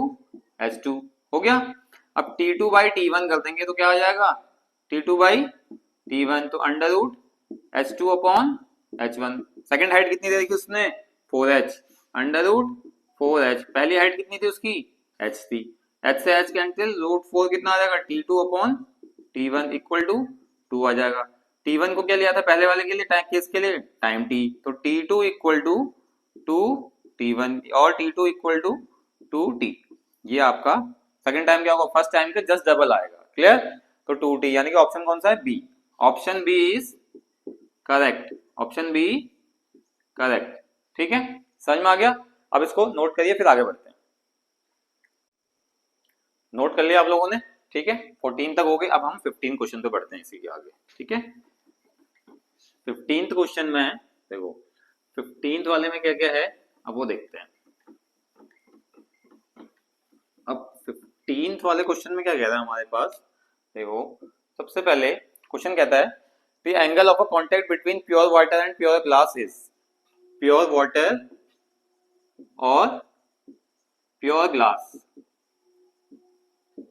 H2 हो गया। अब T2 बाई T1 कर देंगे तो क्या हो जाएगा, T2 बाई T1 तो under root H2 upon H1। Second height कितनी दे रखी उसने 4H, अंडर रूट 4H। पहली हाइट कितनी थी उसकी H थी, H से H कैंसिल, रूट 4 कितना आ जाएगा T2 upon T1 equal to 2 आ जाएगा। T1 को क्या लिया था पहले वाले के लिए, टाइम केस के लिए टाइम T, तो T2 इक्वल टू 2T1 और T2 इक्वल टू 2T। ये आपका सेकंड टाइम क्या होगा, फर्स्ट टाइम के जस्ट डबल आएगा। क्लियर। तो 2T यानी कि ऑप्शन कौन सा है, B, option B is correct, option B correct. ठीक है, समझ में आ गया। अब इसको नोट करिए फिर आगे बढ़ते हैं। नोट कर लिया आप लोगों ने, ठीक है। 14 तक हो गए, अब हम 15 क्वेश्चन पे बढ़ते हैं इसी के आगे, ठीक है। 15th क्वेश्चन में देखो 15th वाले में क्या क्या है अब वो देखते हैं। अब 15th वाले क्वेश्चन में क्या कह रहा है हमारे पास, देखो सबसे पहले क्वेश्चन कहता है the angle of a contact between pure water and pure glass is. Pure water और प्योर ग्लास,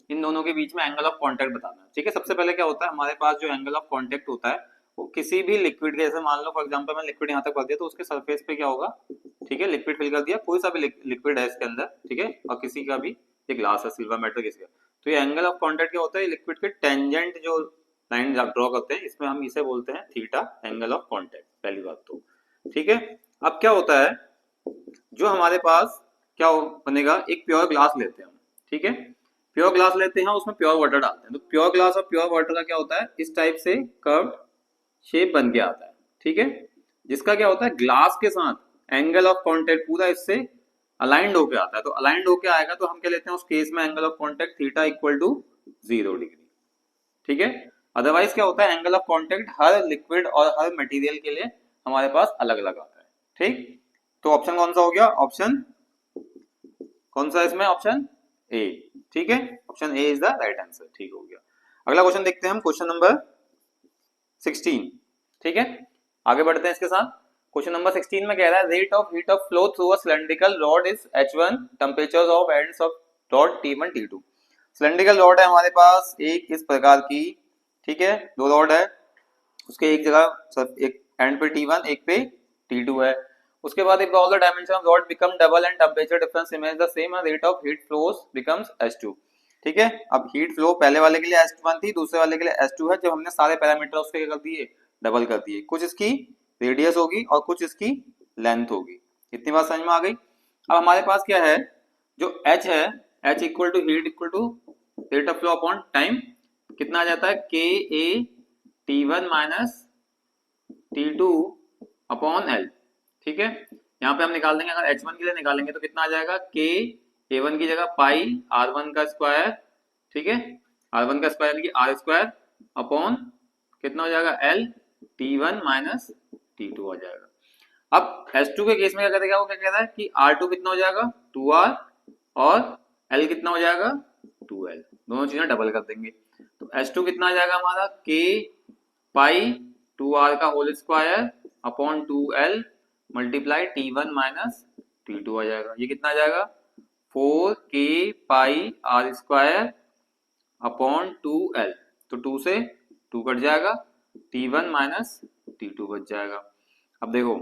इन दोनों के बीच में एंगल ऑफ कांटेक्ट बताना है, ठीक है। सबसे पहले क्या होता है हमारे पास, जो एंगल ऑफ कांटेक्ट होता है वो किसी भी लिक्विड के, जैसे मान लो फॉर एग्जांपल मैं लिक्विड यहाँ तक भर दिया तो उसके सरफेस पे क्या होगा, ठीक है, लिक्विड फिल कर दिया, कोई सा भी लिक्विड है इसके अंदर, ठीक है, और किसी का भी ये ग्लास है, सिल्वर मेटल किसी का, तो ये एंगल ऑफ कांटेक्ट क्या होता है, लिक्विड के टेंजेंट जो लाइन ड्रॉ करते हैं इसमें हम इसे बोलते हैं थीटा, एंगल ऑफ कांटेक्ट। पहली बात तो ठीक है। अब क्या होता है जो हमारे पास क्या बनेगा, एक प्योर ग्लास लेते हैं हम, ठीक है, प्योर ग्लास लेते हैं, उसमें प्योर वाटर डालते हैं, तो प्योर ग्लास और प्योर वाटर का क्या होता है, इस टाइप से कर्व शेप बन के आता है, ठीक है, जिसका क्या होता है, ग्लास के साथ एंगल ऑफ कांटेक्ट पूरा इससे अलाइंड होके आता है, तो अलाइंड होके आएगा तो हम क्या लेते हैं उस केस में, angle of contact theta equal to 0 degree, ठीक है। अदरवाइज क्या होता है, एंगल ऑफ कांटेक्ट हर लिक्विड और हर मटेरियल के लिए हमारे पास अलग अलग आता है, ठीक। तो ऑप्शन कौन सा हो गया, ऑप्शन कौन सा इसमें, ऑप्शन ए, ठीक है, option A is the right answer, ठीक हो गया। अगला क्वेश्चन देखते हैं हम, क्वेश्चन नंबर 16, ठीक है, आगे बढ़ते हैं इसके साथ। क्वेश्चन नंबर 16 में कह रहा है rate of heat of flow through a cylindrical rod is H1, temperatures of ends of rod T1 T2। Cylindrical rod है हमारे पास एक इस प्रकार की, ठीक है, दो रॉड है, उसके एक जगह एक एंड पे T1 एक पे T2 है। उसके बाद if all the dimension of rod become double and temperature difference remains the same and rate of heat flows becomes H2, ठीक है। अब हीट फ्लो पहले वाले के लिए H1 थी, दूसरे वाले के लिए H2 है, जब हमने सारे पैरामीटर उसके कर दिए, डबल कर दिए, कुछ इसकी रेडियस होगी और कुछ इसकी लेंथ होगी, इतनी बात समझ में आ गई। अब हमारे पास क्या है, जो H है, H equal to heat equal to rate of flow upon time, कितना आ जाता है, के ए T1 minus T2 upon L, ठीक है। यहाँ पे हम निकाल देंगे, अगर H1 के लिए निकालेंगे तो कितना आ जाएगा, के A1 की जगह पाई R1 का स्क्वायर, ठीक है, R1 का स्क्वायर की R स्क्वायर अपॉन कितना हो जाएगा, L T1 माइनस T2 आ जाएगा। अब H2 के केस में क्या करेगा, वो क्या कह रहा है कि R2 कितना हो जाएगा, 2R और L कितना हो जाएगा, 2L, दोनों चीजें डबल कर देंगे, तो H2 कितना आ जाएगा हमारा, K पाई 2R का whole square upon 2L multiply T1 minus T2 आ जाएगा, ये कितना आ जाएगा, 4K पाई R स्क्वायर अपॉन 2L, तो 2 से 2 कट जाएगा, T1 माइनस T2 बच जाएगा। अब देखो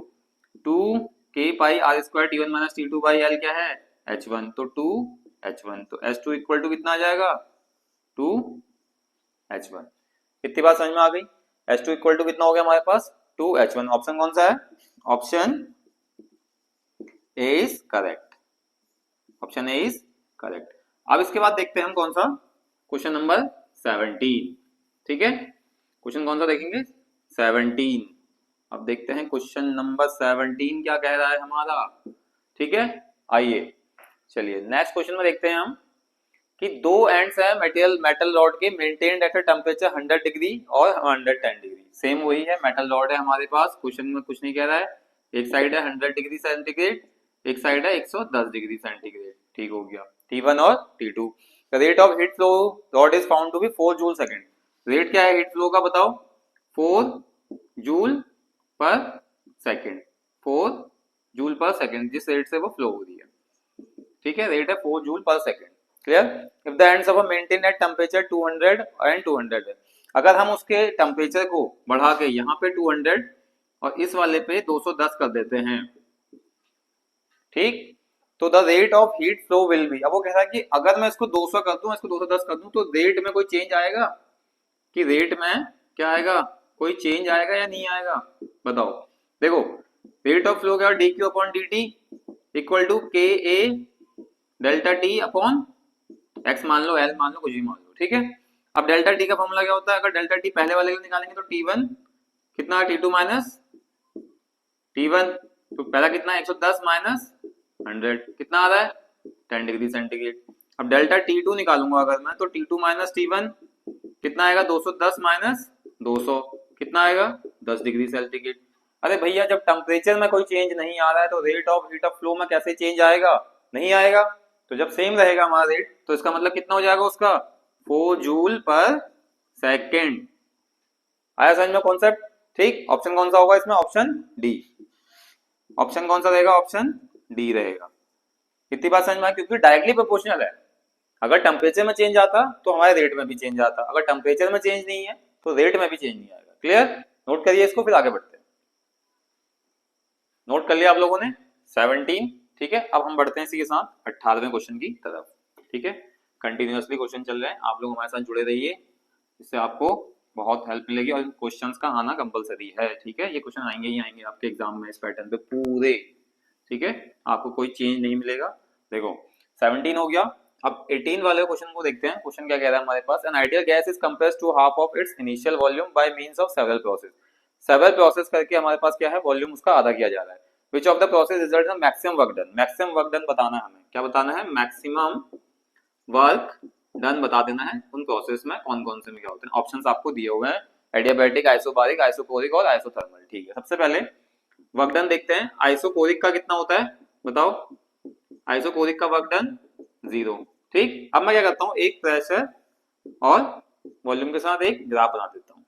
2K pi R square T1 minus T2 by L क्या है, H1, तो 2H1, तो H2 इक्वल टू कितना आ जाएगा, 2H1, इतनी बात समझ में आ गई। H2 इक्वल टू कितना हो गया हमारे पास, 2H1, ऑप्शन कौन सा है, option A is correct, option A is correct. अब इसके बाद देखते हैं हम कौन सा, क्वेश्चन नंबर 17, ठीक है, क्वेश्चन कौन सा देखेंगे, 17। अब देखते हैं क्वेश्चन नंबर 17 क्या कह रहा है हमारा, ठीक है, आइए चलिए नेक्स्ट क्वेश्चन में देखते हैं हम कि दो एंड्स है मेटल रॉड के maintained at a temperature 100 degree और 110 डिग्री, सेम वही है, मेटल रॉड है हमारे पास, क्वेश्चन में कुछ नहीं कह रहा है, एक साइड है 100 डिग्री सेंटीग्रेड, एक साइड है 110 डिग्री सेंटीग्रेड, ठीक हो गया, T1 और T2। The rate of heat flow rod is found to be 4 joule second, rate क्या है हीट फ्लो का बताओ, 4 joule per second, 4 joule per second, जिस रेट से वो फ्लो हो रही है, ठीक है, रेट है 4 joule per second, clear. If the ends of a maintain at temperature 200 and 200 है, अगर हम उसके टेम्परेचर को बढ़ा के यहाँ पे 200 और इस वाले पे 210 कर देते हैं, ठीक, तो the rate of heat flow will be, अब वो कह रहा है कि अगर मैं इसको 200 कर दूं, इसको 210 कर दूं, तो रेट में कोई चेंज आएगा, कि रेट में क्या आएगा, कोई चेंज आएगा या नहीं आएगा, बताओ। देखो रेट ऑफ फ्लो क्या, D Q upon D T equal to K A delta T upon X मान लो, एल मान लो, कुछ भी मान लो, ठीक है। अब डेल्टा टी का फॉर्मूला क्या होता है, अगर डेल्टा टी पहले वाले के लिए निकालेंगे तो T1 कितना है, T2 माइनस T1, तो पहला कितना है 110 माइनस 100 कितना आ रहा है, 10 डिग्री सेंटीग्रेड। अब डेल्टा T2 निकालूंगा अगर मैं, तो T2 माइनस T1 कितना आएगा, 210 माइनस 200 कितना आएगा, 10 डिग्री सेंटीग्रेड। अरे भैया जब टेम्परेचर में कोई चेंज नहीं आ रहा है तो rate of heat of flow में कैसे चेंज आएगा, नहीं आएगा, तो जब सेम रहेगा हमारा रेट तो इसका मतलब कितना हो जाएगा उसका, 4 जूल पर सेकेंड। आया समझ में कॉन्सेप्ट, ठीक, ऑप्शन कौन सा होगा इसमें, ऑप्शन डी, ऑप्शन कौन सा रहेगा, ऑप्शन डी रहेगा। कितनी बात समझ में आई, क्योंकि डायरेक्टली प्रोपोर्शनल है, अगर टेम्परेचर में चेंज आता तो हमारे रेट में भी चेंज आता, अगर टेम्परेचर में चेंज नहीं है तो रेट में भी चेंज नहीं आएगा, क्लियर, नोट करिए इसको, फिर आगे बढ़ते हैं। नोट कर लिया आप लोगों ने 17, ठीक है। अब हम बढ़ते हैं इसी के साथ 18वें क्वेश्चन की तरफ, ठीक है, कंटिन्यूअसली क्वेश्चन चल रहे हैं, आप लोग हमारे साथ जुड़े रहिए, इससे आपको बहुत हेल्प मिलेगी और क्वेश्चंस का आना कंपलसरी है, ठीक है, ये क्वेश्चन आएंगे ही आएंगे आपके एग्जाम में इस पैटर्न पे पूरे, ठीक है, आपको कोई चेंज नहीं मिलेगा। देखो 17 हो गया। अब 18 वाले क्वेश्चन को देखते हैं। क्वेश्चन क्या कह रहा है हमारे पास, an ideal gas is compressed to half of its initial volume by means of several process. Several process करके हमारे पास क्या है, वॉल्यूम उसका आधा किया जा रहा है। Which of the process result in maximum work done. Maximum work done बताना है हमें, क्या बताना है, मैक्सिमम वर्क डन बता देना है उन प्रोसेस में कौन कौन से में क्या होते हैं। ऑप्शंस आपको दिए हुए हैं, एडियाबैटिक, आइसोबारिक, आइसोकोरिक और आइसोथर्मल। ठीक है, सबसे पहले वर्क डन देखते हैं। आइसोकोरिक का कितना होता है बताओ, आइसोकोरिक का वर्क डन 0। ठीक, अब मैं क्या करता हूँ, एक प्रेशर और वॉल्यूम के साथ एक ग्राफ बना देता हूँ।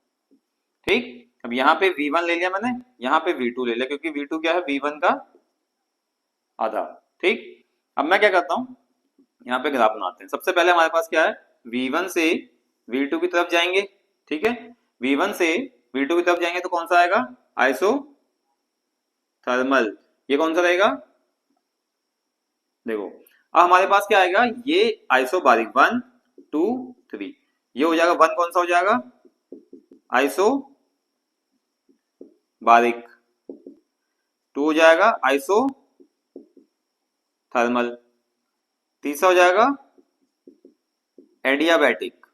ठीक, अब यहाँ पे V1 ले लिया मैंने, यहाँ पे V2 ले लिया, क्योंकि V2 क्या है, V1 का आधा। ठीक, अब मैं क्या करता हूँ, यहाँ पे ग्राफ बनाते हैं। सबसे पहले हमारे पास क्या है, V1 से V2 की तरफ जाएंगे। ठीक है, V1 से V2 की तरफ जाएंगे तो कौन सा आएगा, आइसोथर्मल। ये कौन सा रहेगा, देखो अब हमारे पास क्या आएगा, ये आइसोबारिक 1 2 3, ये हो जाएगा 1, कौन सा हो जाएगा, आइसोबारिक। 2 हो जाएगा आइसोथर्मल। तीसरा हो जाएगा एडियाबैटिक।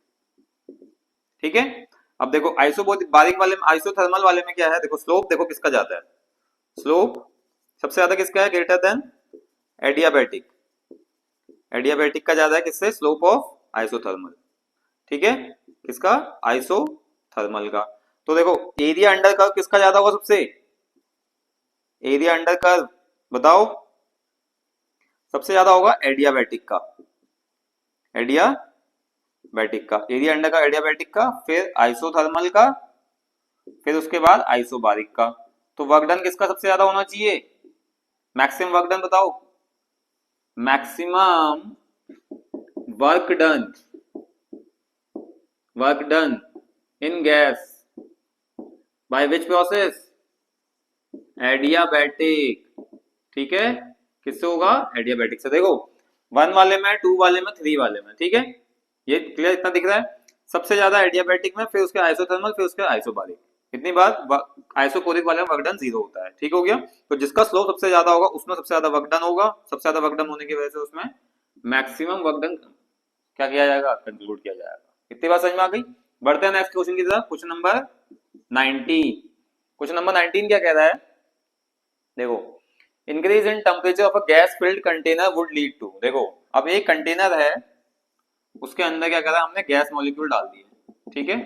ठीक है, अब देखो आइसोबारिक वाले में, आइसोथर्मल वाले में क्या है, देखो स्लोप देखो किसका ज्यादा है, स्लोप सबसे ज्यादा किसका है, ग्रेटर देन एडियाबैटिक। एडियाबैटिक का ज्यादा है किससे, स्लोप ऑफ आइसोथर्मल। ठीक है, किसका, आइसोथर्मल का। तो देखो एरिया अंडर कर्व किसका ज्यादा होगा सबसे, एरिया अंडर कर्व बताओ, सबसे ज्यादा होगा एडियाबैटिक का, एडियाबैटिक का एरिया अंडर का, एडियाबैटिक का, फिर आइसोथर्मल का, फिर उसके बाद आइसोबारिक का। तो वर्क डन किसका सबसे ज्यादा होना चाहिए, मैक्सिमम वर्क डन बताओ, maximum work done in gas by which process, adiabatic. ठीक है, किससे होगा, एडियाबैटिक से। देखो 1 वाले में, 2 वाले में, 3 वाले में। ठीक है, ये क्लियर, इतना दिख रहा है, सबसे ज्यादा एडियाबैटिक में, फिर उसके आइसोथर्मल, फिर उसके आइसोबारिक। इतनी बात, आइसोकोरिक वाले में वर्क डन 0 होता है। ठीक हो गया, तो जिसका स्लोप सबसे ज्यादा होगा उसमें सबसे ज्यादा वर्क डन होगा। सबसे ज्यादा वर्क डन होने की वजह से उसमें मैक्सिमम वर्क डन क्या किया जाएगा, कंक्लूड किया जाएगा। इतनी बात समझ में आ गई। बढ़ते हैं नेक्स्ट क्वेश्चन की तरफ, क्वेश्चन नंबर 19। क्वेश्चन नंबर 19 क्या कह रहा है, देखो increase in temperature of a gas filled container would lead to. देखो अब एक कंटेनर है, उसके अंदर क्या करा, हमने गैस मॉलिक्यूल डाल दिए। ठीक है,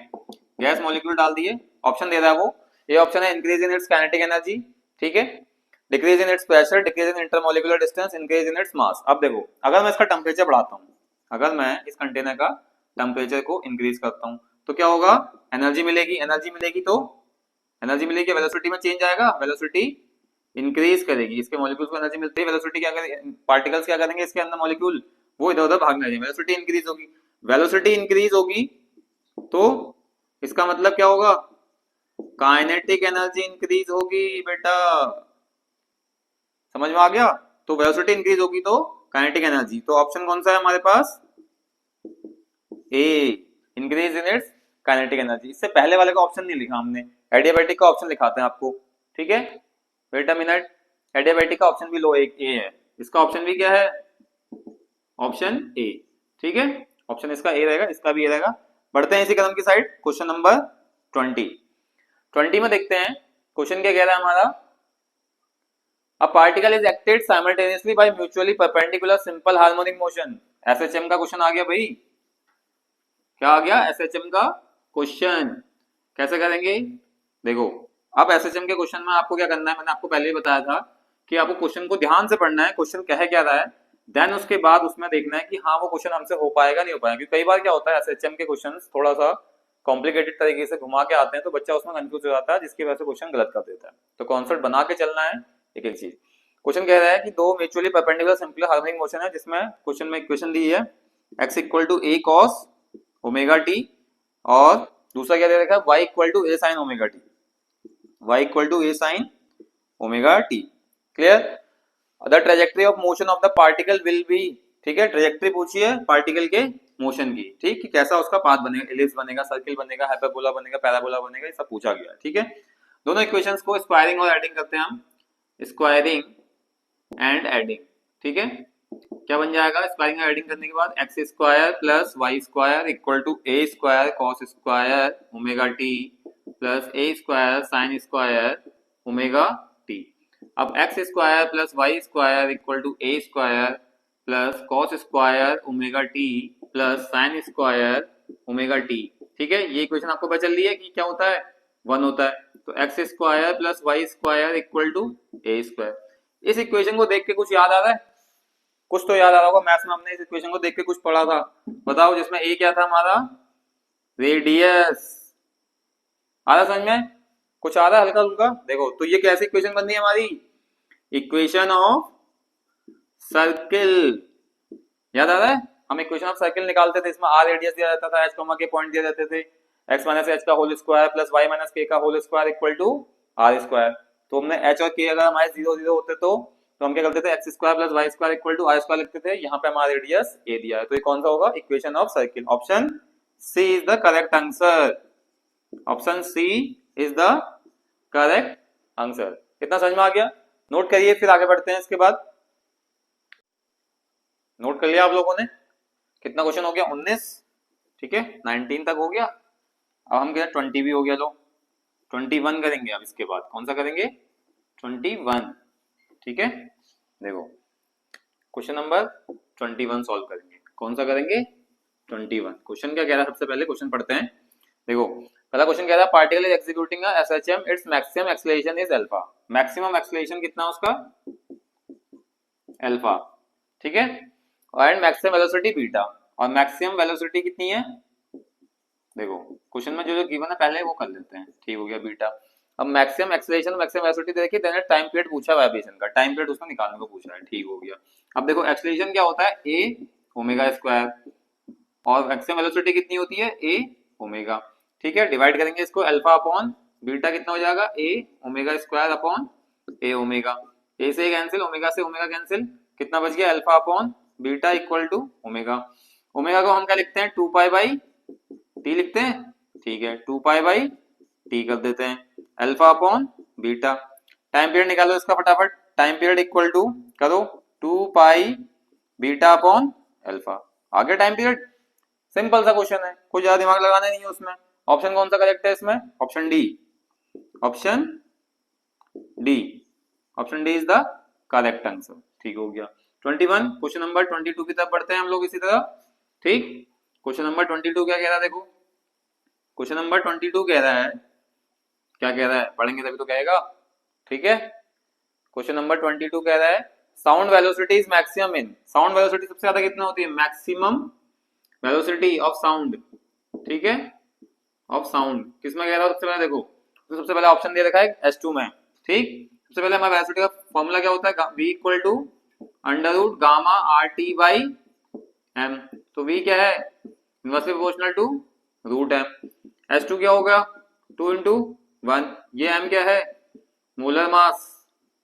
गैस मॉलिक्यूल डाल दिए, ऑप्शन दे रहा है वो, ये ऑप्शन है increase in its kinetic energy, ठीक है, decrease in its pressure, decrease in intermolecular distance, increase in its mass. अब देखो अगर मैं इसका टेम्परेचर बढ़ाता हूँ, अगर मैं इस कंटेनर का टेम्परेचर को इंक्रीज करता हूँ तो क्या होगा, एनर्जी मिलेगी। एनर्जी मिलेगी तो एनर्जी मिलेगी, वेलोसिटी में चेंज आएगा, वेलोसिटी इंक्रीज करेगी, इसके मॉलिक्यूल्स को एनर्जी मिलती है, वेलोसिटी क्या करेगी, पार्टिकल्स क्या करेंगे इसके अंदर, मॉलिक्यूल वो इधर उधर भागने लगेंगे, वेलोसिटी इंक्रीज होगी। वेलोसिटी इंक्रीज होगी तो इसका मतलब क्या होगा, काइनेटिक एनर्जी इंक्रीज होगी बेटा, समझ में आ गया। तो वेलोसिटी इंक्रीज होगी तो काइनेटिक एनर्जी, तो ऑप्शन कौन सा है हमारे पास, A, increase in its kinetic energy. इससे पहले वाले का ऑप्शन नहीं लिखा हमने, एडियाबैटिक का ऑप्शन लिखाते हैं आपको। ठीक है, वेट अ मिनट, एडियाबैटिक का ऑप्शन भी लो, एक ए है, इसका ऑप्शन भी क्या है, ऑप्शन ए। ठीक है, ऑप्शन इसका ए रहेगा, इसका भी ए रहेगा। बढ़ते हैं इसी कदम की साइड, क्वेश्चन नंबर 20 में देखते हैं क्वेश्चन क्या कह रहा है हमारा, a particle is acted simultaneously by mutually perpendicular simple harmonic motion. SHM का क्वेश्चन आ गया भाई, क्या आ गया, एसएचएम का क्वेश्चन। कैसे करेंगे, देखो अब एसएचएम के क्वेश्चन में आपको क्या करना है, मैंने आपको पहले ही बताया था कि आपको क्वेश्चन को ध्यान से पढ़ना है, क्वेश्चन कह क्या रहा है, देन उसके बाद उसमें देखना है कि हाँ वो क्वेश्चन हमसे हो पाएगा नहीं हो पाएगा। क्योंकि कई बार क्या होता है, एसएचएम के क्वेश्चन थोड़ा सा कॉम्प्लिकेटेड तरीके से घुमा के आते हैं तो बच्चा उसमें कंफ्यूज हो जाता है, जिसकी वजह से क्वेश्चन गलत कर देता है। तो कॉन्सेप्ट बना के चलना है एक एक चीज। क्वेश्चन कह रहा है कि दो mutually perpendicular simple harmonic motion है, जिसमें क्वेश्चन में इक्वेशन दी है x equal to a cos omega T, और दूसरा क्या दे रखा है y equal to a sin omega T, y equal to a sin omega T. Clear, the trajectory of motion of the particle will be, ठीक है, ट्रेजेक्टरी पूछी है पार्टिकल के मोशन की, ठीक, कि कैसा उसका पाथ बनेगा, एलिप्स बनेगा, सर्किल बनेगा, हाइपरबोला बनेगा, पैराबोला बनेगा, ये सब पूछा गया है। ठीक है, दोनों इक्वेशंस को स्क्वायरिंग और एडिंग करते हैं हम। स्क्वायरिंग एंड एडिंग, ठीक है। क्या बन जाएगा स्क्वायरिंग एंड एडिंग करने के बाद, X square plus Y square equal to A square cos square omega T plus A square sine square omega T. अब X square plus Y square equal to A square plus cos square omega T plus sine square omega T, ठीक है। ये इक्वेशन आपको पता चल रही है कि क्या होता है, 1 होता है। तो X square plus Y square equal to A square. इस इक्वेशन को देख के कुछ याद आ रहा है? कुछ तो याद आ रहा होगा, मैथ्स में हमने इस इक्वेशन को देख के कुछ पढ़ा था, बताओ। जिसमें ए क्या था हमारा, रेडियस। आ रहा समझ में? कुछ आ रहा है हल्का हल्का? देखो तो ये कैसी इक्वेशन बन रही है हमारी, इक्वेशन ऑफ सर्किल। याद आ रहा है? हम इक्वेशन ऑफ सर्किल निकालते थे, इसमें आर रेडियस दिया जाता था, एच कॉमा के पॉइंट दिए जाते थे, एक्स माइनस एच का whole square plus Y minus K का whole square equal to R square. तो हमने एच और के अगर हमारे 0 0 होते तो हम क्या करते थे, X square plus Y square equal to R square लिखते थे। यहाँ पे हमारा रेडियस ए दिया है, तो ये कौन सा होगा, equation of circle. Option C is the correct answer. Option C is the correct answer. कितना समझ में आ गया? नोट करिए, फिर आगे बढ़ते हैं। इसके बाद नोट कर लिया आप लोगों ने? कितना क्वेश्चन हो गया, 19, ठीक है, 19 तक हो गया। अब हम क्या 20 भी हो गया, लो 21 करेंगे। अब इसके बाद कौन सा करेंगे, 21, ठीक है। देखो क्वेश्चन नंबर 21 सॉल्व करेंगे। कौन सा करेंगे, 21। क्वेश्चन क्या कह रहा है, सबसे पहले क्वेश्चन पढ़ते हैं। देखो पहला क्वेश्चन कह रहा है, particle is executing a SHM, its maximum acceleration is alpha. Maximum acceleration कितना उसका, अल्फा, ठीक है। एंड मैक्सिमम वेलोसिटी बीटा, और मैक्सिमम वेलोसिटी कितनी है, देखो क्वेश्चन में जो जो गिवन है पहले वो कर लेते हैं, ठीक हो गया, बीटा। अब मैक्सिमम एक्सेलरेशन मैक्सिमम वेलोसिटी देखिए, देन टाइम पीरियड पूछा वाइब्रेशन का, टाइम पीरियड उसको निकालने को पूछा है, ठीक हो गया। अब देखो एक्सेलरेशन क्या होता है, ए ओमेगा स्क्वायर, और मैक्सिमम वेलोसिटी कितनी होती है, ए ओमेगा, ठीक है। डिवाइड करेंगे इसको, अल्फा अपॉन बीटा कितना हो जाएगा, A omega square upon A omega. A से कैंसिल, ओमेगा से ओमेगा कैंसिल, कितना बच गया, alpha upon beta equal to omega. Omega को हम क्या लिखते हैं, 2 पाई बाई टी लिखते हैं, ठीक है, 2 पाई बाई टी कर देते हैं, alpha upon beta. Time period निकालो इसका फटाफट, टाइम पीरियड इक्वल टू करो 2 पाई बीटा अपॉन अल्फा। आगे टाइम पीरियड, सिंपल सा क्वेश्चन है, कुछ ज्यादा दिमाग लगाना नहीं है उसमें। ऑप्शन कौन सा करेक्ट है इसमें, option D, option D, option D is the correct answer, ठीक हो गया। 21। क्वेश्चन नंबर 22 की तरफ बढ़ते हैं हम लोग इसी तरह, ठीक। क्वेश्चन नंबर 22 क्या कह रहा है, देखो क्वेश्चन नंबर 22 कह रहा है, क्या कह रहा है, पढ़ेंगे तभी तो कहेगा, ठीक है। क्वेश्चन नंबर 22 कह रहा है, sound velocity is maximum in, sound velocity सबसे ज्यादा कितना होती है, मैक्सिमम वेलोसिटी ऑफ साउंड, ठीक है, ऑफ साउंड किसमें कह रहा है, सबसे पहले देखो, तो सबसे पहले ऑप्शन दे रखा है S2 में, ठीक। सबसे पहले हमारा वेलोसिटी का फॉर्मूला क्या होता है, v equal to under root gamma R T by M. तो v क्या है, inversely proportional to root M. S2 क्या होगा, 2 इंटू 1। ये m क्या है, मोलर मास,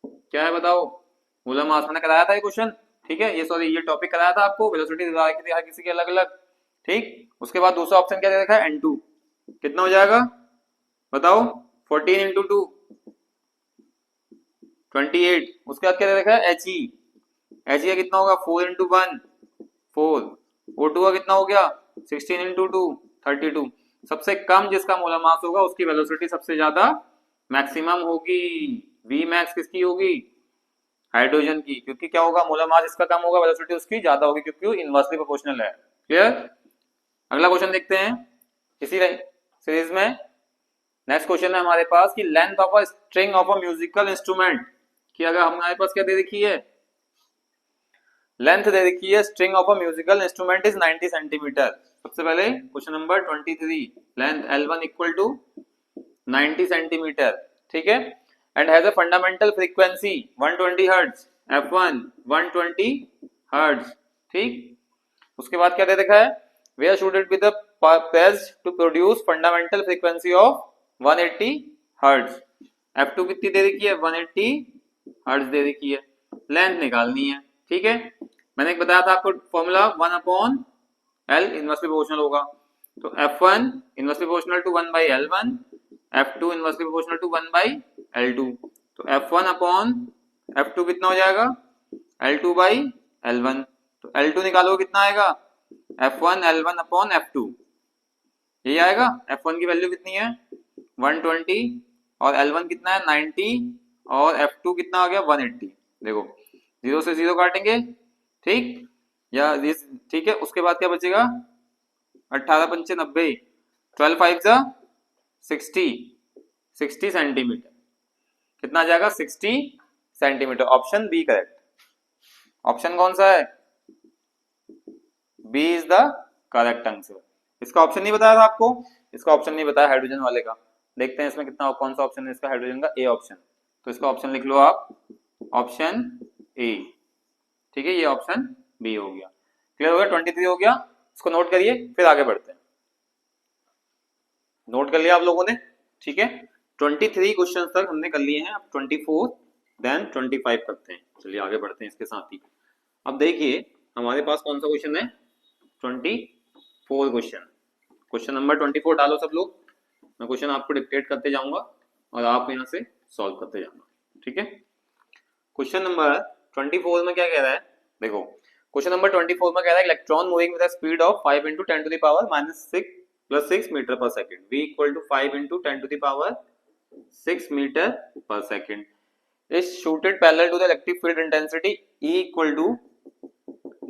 क्या है बताओ, मोलर मास। मैंने कराया था ये क्वेश्चन, ठीक है, ये सॉरी ये टॉपिक कराया था आपको, वेलोसिटी हर किसी के अलग अलग, ठीक। उसके बाद दूसरा ऑप्शन क्या दे रखा है, n2, कितना हो जाएगा बताओ, 14 इंटू 2 28। उसके बाद क्या दे रखा है, HE, HE का कितना होगा, 4 इंटू 1 4। O2 का कितना हो गया, 16 इंटू 2 32। सबसे कम जिसका मोलर मास होगा उसकी वेलोसिटी सबसे ज्यादा मैक्सिमम होगी। V मैक्स किसकी होगी, हाइड्रोजन की, क्योंकि क्या होगा, मोलर मास इसका कम होगा, वेलोसिटी उसकी ज्यादा होगी, क्योंकि इनवर्सली प्रोपोर्शनल है। क्लियर। अगला क्वेश्चन देखते हैं इसी सीरीज में। नेक्स्ट क्वेश्चन है हमारे पास कि length of a string of a musical instrument, कि अगर हमारे पास क्या दे रखी है, लेंथ दे रखी है string of a musical instrument is 90 centimetre. सबसे पहले question number 23, length L1 equal to 90 centimetre, ठीक है, and has a fundamental frequency 120 hertz, F1 120 hertz, ठीक। उसके बाद क्या दे रखा है, where should it be the pressed to produce fundamental frequency of 180 hertz. F2 कितनी दे रखी है, 180 हर्ट्ज दे रखी है, लेंथ निकालनी है, ठीक है। मैंने एक बताया था आपको formula 1 upon L inversely proportional होगा, तो F1 inversely proportional to 1 by L1, F2 inversely proportional to 1 by L2। तो F1 अपॉन F2 कितना हो जाएगा, L2 बाई L1, तो L2 निकालो कितना आएगा F1 L1 अपॉन F2, यही आएगा। F1 की वैल्यू कितनी है 120 और L1 कितना है 90 और F2 कितना आ गया 180। देखो 0 से 0 काटेंगे, ठीक या ठीक है। उसके बाद क्या बचेगा 18 पंचे 90, 12 5 जा 60 सेंटीमीटर, कितना आ जाएगा 60 centimetre. Option B correct. Option कौन सा है, B is the correct answer. इसका ऑप्शन नहीं बताया था आपको, इसका ऑप्शन नहीं बताया हाइड्रोजन वाले का। देखते हैं इसमें कितना कौन सा ऑप्शन है इसका, हाइड्रोजन का ए ऑप्शन। तो इसका ऑप्शन लिख लो आप, ऑप्शन ए, ठीक है। ये ऑप्शन बी हो गया। क्लियर हो गया, 23 हो गया। इसको नोट करिए, फिर आगे बढ़ते हैं। नोट कर लिया आप लोगों ने, ठीक है। 23 क्वेश्चन तक हमने कर लिए हैं, अब 24 देन 25 करते हैं। चलिए आगे बढ़ते हैं इसके साथ ही। अब देखिए हमारे पास कौन सा क्वेश्चन है, 24 क्वेश्चन। क्वेश्चन नंबर 24 डालो सब लोग। मैं क्वेश्चन आपको डिक्टेट करते जाऊंगा और आप यहाँ से सॉल्व करते जाना, ठीक है। क्वेश्चन नंबर 24 में क्या कह रहा है, देखो क्वेश्चन नंबर 24 में कह रहा है electron moving with speed of 5 × 10 to the power -6 + 6 metre per second, v = 5 × 10 to the power 6 metre per second is shooted parallel to the electric field intensity E =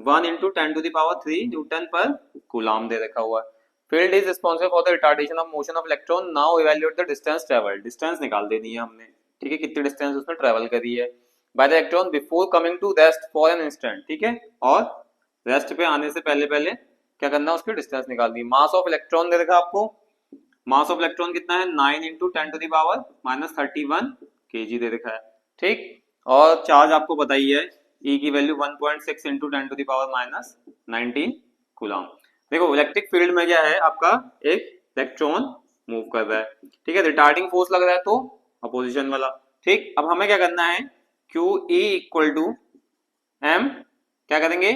1 × 10 to the power 3 Newton पर कूलम दे रखा हुआ है। Field is responsible for the retardation of motion of electron. Now evaluate the distance travelled. Distance निकाल देनी है हमने, ठीक है, कितनी डिस्टेंस उसने ट्रैवल करी है by the electron before coming to rest for an instant, ठीक है। और रेस्ट पे आने से पहले पहले क्या करना है, उसकी डिस्टेंस निकाल दी। मास ऑफ इलेक्ट्रॉन दे रखा आपको, मास ऑफ इलेक्ट्रॉन कितना है 9 × 10 to the power -31 kg दे रखा है, ठीक। और चार्ज आपको बताइए है E की value 1.6 × 10 to the power -19 coulomb. देखो इलेक्ट्रिक फील्ड में क्या है आपका, एक इलेक्ट्रॉन मूव कर रहा है, ठीक है। रिटार्डिंग फोर्स लग रहा है तो अपोजिशन वाला, ठीक। अब हमें क्या करना है, QE = M क्या करेंगे,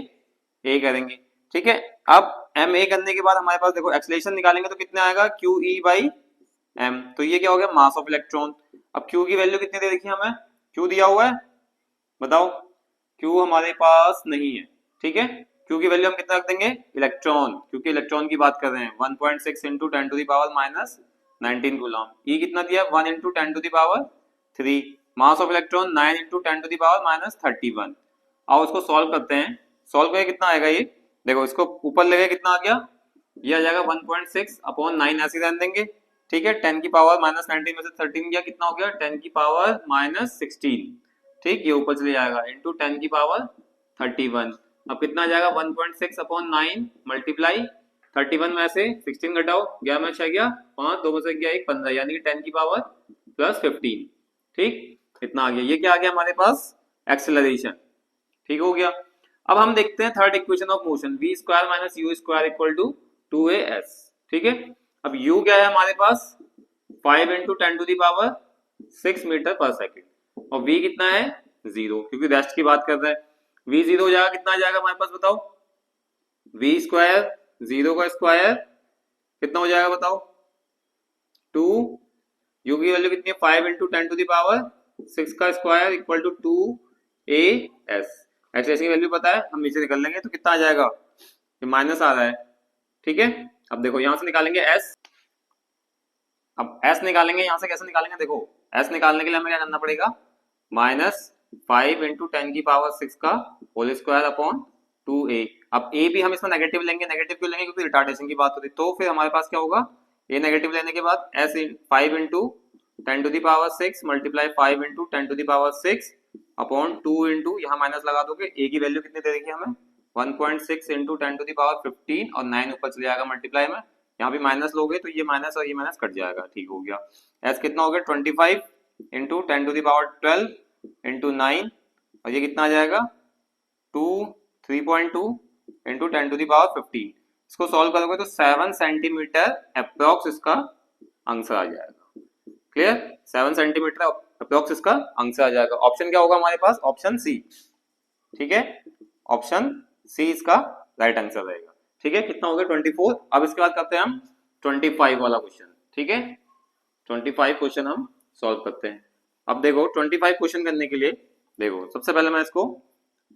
A करेंगे, ठीक है। अब M A करने के बाद हमारे पास देखो एक्सेलरेशन निकालेंगे तो कितना आएगा QE/M। तो ये क्या हो गया, मास ऑफ इलेक्ट्रॉन। अब Q की वैल्यू कितनी दे रखी है हमें, Q दिया हुआ है, बताओ Q हमारे पास नहीं है, ठीक है। Q की वैल्यू हम कितना रख देंगे, इलेक्ट्रॉन, क्योंकि इलेक्ट्रॉन की बात कर रहे हैं, 1.6 × 10 to the power -19 coulomb. E कितना दिया, 1 × 10 to the power 3। Mass of electron 9 × 10 to the power -31। आओ इसको सॉल्व करते हैं। सॉल्व करके कितना आएगा ये, देखो इसको ऊपर लेके कितना आ गया, ये आ जाएगा 1.6/9 ऐसे रहने देंगे, ठीक है। 10 की पावर -19 में से 13 गया, कितना हो गया 10 की पावर -16, ठीक। ये ऊपर चले जाएगा इंटू 10 की पावर 31। अब कितना आ जाएगा 1.6/9 मल्टीप्लाई 31 में से 16 घटाओ, 11 में 6 गया 5, 2 में से गया 1, 15, यानी कि 10 की पावर +15, ठीक। इतना आ गया। ये क्या आ गया हमारे पास, एक्सेलरेशन, ठीक हो गया। अब हम देखते हैं third equation of motion, v² - u² = 2as, ठीक है। अब u क्या है हमारे पास 5 × 10 to the power 6 metre per second और v कितना है 0, क्योंकि रेस्ट की बात कर रहा है। v 0 हो जाएगा, कितना आ जाएगा हमारे पास बताओ, v² 0 का स्क्वायर कितना हो जाएगा बताओ 2, u की वैल्यू कितनी है 5 × 10 to the power 6 का स्क्वायर = 2as। एक्सेलरेशन की वैल्यू पता है, हम नीचे निकल लेंगे तो कितना आ जाएगा, ये माइनस आ रहा है, ठीक है। अब देखो यहां से निकालेंगे s, अब s निकालेंगे यहां से, कैसे निकालेंगे, देखो s निकालने के लिए हमें क्या करना पड़ेगा, -5 × 10 की पावर 6 का होल स्क्वायर अपॉन 2a। अब a भी हम इसमें नेगेटिव लेंगे, नेगेटिव क्यों लेंगे, क्योंकि रिटार्डेशन की बात होती है। तो फिर हमारे पास क्या होगा, a नेगेटिव लेने के बाद s 5 × 10 to the power 6 multiply 5 × 10 to the power 6 upon 2 × यहाँ माइनस लगा दोगे, a की वैल्यू कितनी दे रखी है हमें 1.6 × 10 to the power 15 और 9 ऊपर चले जाएगा मल्टीप्लाई में, यहाँ भी माइनस लोगे तो ये माइनस और ये माइनस कट जाएगा, ठीक हो गया। s कितना हो गया 25 × 10 to the power 12 × 9 और ये कितना आ जाएगा 3.2 × 10 to the power 15। इसको सॉल्व करोगे तो 7 सेंटीमीटर अप्रॉक्स इसका आंसर आ जाएगा। क्लियर, 7 सेंटीमीटर अप्रॉक्स इसका आंसर आ जाएगा। ऑप्शन क्या होगा हमारे पास, ऑप्शन सी, ठीक है। ऑप्शन सी इसका राइट आंसर रहेगा, ठीक है। कितना हो गया 24। अब इसके बाद करते हैं हम 25 वाला क्वेश्चन, ठीक है। 25 क्वेश्चन हम सॉल्व करते हैं। अब देखो 25 क्वेश्चन करने के लिए देखो सबसे पहले मैं इसको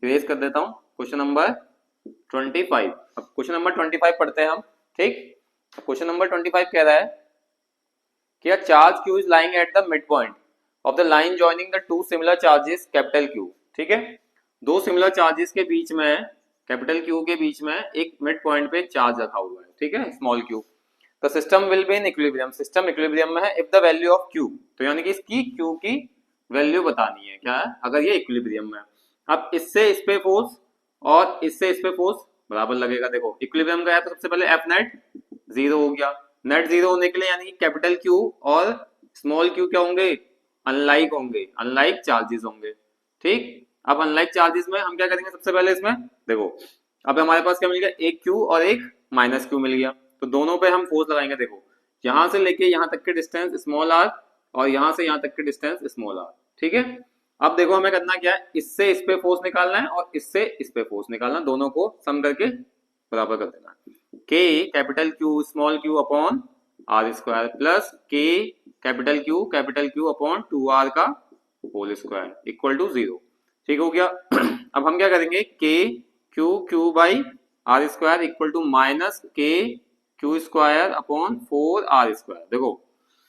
इरेज कर देता हूँ। Question number 25। अब क्वेश्चन नंबर 25 पढ़ते हैं हम। ठीक, क्वेश्चन नंबर 25 कह रहा है कि a charge q is lying at the midpoint of the line joining the two similar charges capital Q। ठीक है, दो सिमिलर चार्जेस के बीच में, कैपिटल Q के बीच में एक मिड पॉइंट पे चार्ज रखा हुआ है, ठीक है, स्मॉल q। तो system will be in equilibrium, system equilibrium में है if the value of q, तो यानी कि इसकी q की वैल्यू बतानी है, क्या है, अगर ये इक्विलिब्रियम में है। अब इससे इस पे फोर्स और इससे इस पे फोर्स बराबर लगेगा। देखो इक्विलिब्रियम का है तो सबसे पहले एफ नेट 0 हो गया। नेट 0 होने के लिए यानी कि कैपिटल Q और स्मॉल q क्या होंगे, अनलाइक होंगे, अनलाइक चार्जेस होंगे। ठीक, अब अनलाइक चार्जेस में हम क्या करेंगे, सबसे पहले इसमें देखो अब हमारे पास क्या मिल गया, एक q और एक माइनस q मिल गया, तो दोनों पे हम फोर्स लगाएंगे। देखो यहां से लेके यहां तक के डिस्टेंस स्मॉल r और यहां से यहां तक के डिस्टेंस स्मॉल r। ठीक है, अब देखो हमें करना क्या है, इससे इस पे फोर्स निकालना है और इससे इस पे फोर्स निकालना, दोनों को सम करके बराबर कर देना है। k capital Q small q upon r square plus k capital Q upon 2r का होल स्क्वायर इक्वल टू 0। ठीक हो गया। अब हम क्या करेंगे, k q by r square equal to minus k q square upon 4r square. देखो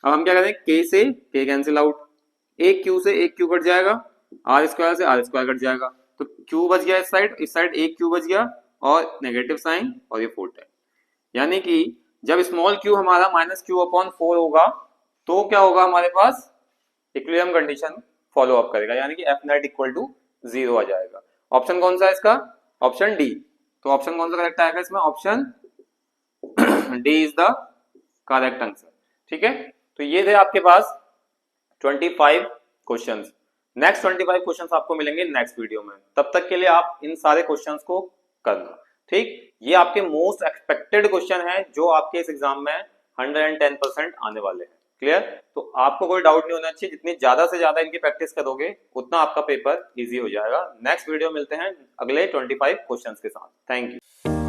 अब हम क्या करेंगे, k से k कैंसिल आउट, एक q से एक q कट जाएगा, r स्क्वायर से r स्क्वायर कट जाएगा, तो q बच गया इस साइड एक q बच गया और नेगेटिव साइन और ये 4 टाइम। यानी कि जब स्मॉल q हमारा माइनस q अपॉन 4 होगा तो क्या होगा, हमारे पास इक्विलिब्रियम कंडीशन फॉलो अप करेगा, यानी कि एफ नेट इक्वल टू 0 आ जाएगा। ऑप्शन कौन सा है इसका, ऑप्शन डी। तो ऑप्शन कौन सा करेक्ट आएगा इसमें, option D is the correct answer. ठीक है, तो ये थे आपके पास 25 क्वेश्चंस। नेक्स्ट 25 क्वेश्चंस आपको मिलेंगे नेक्स्ट वीडियो में, तब तक के लिए आप इन सारे क्वेश्चंस को करना। ठीक, ये आपके मोस्ट एक्सपेक्टेड क्वेश्चन है जो आपके इस एग्जाम में 110% आने वाले हैं। क्लियर, तो आपको कोई डाउट नहीं होना चाहिए, जितनी ज्यादा से ज्यादा इनकी प्रैक्टिस करोगे उतना आपका पेपर इजी हो जाएगा। नेक्स्ट वीडियो मिलते हैं अगले 25 क्वेश्चंस के साथ। Thank you.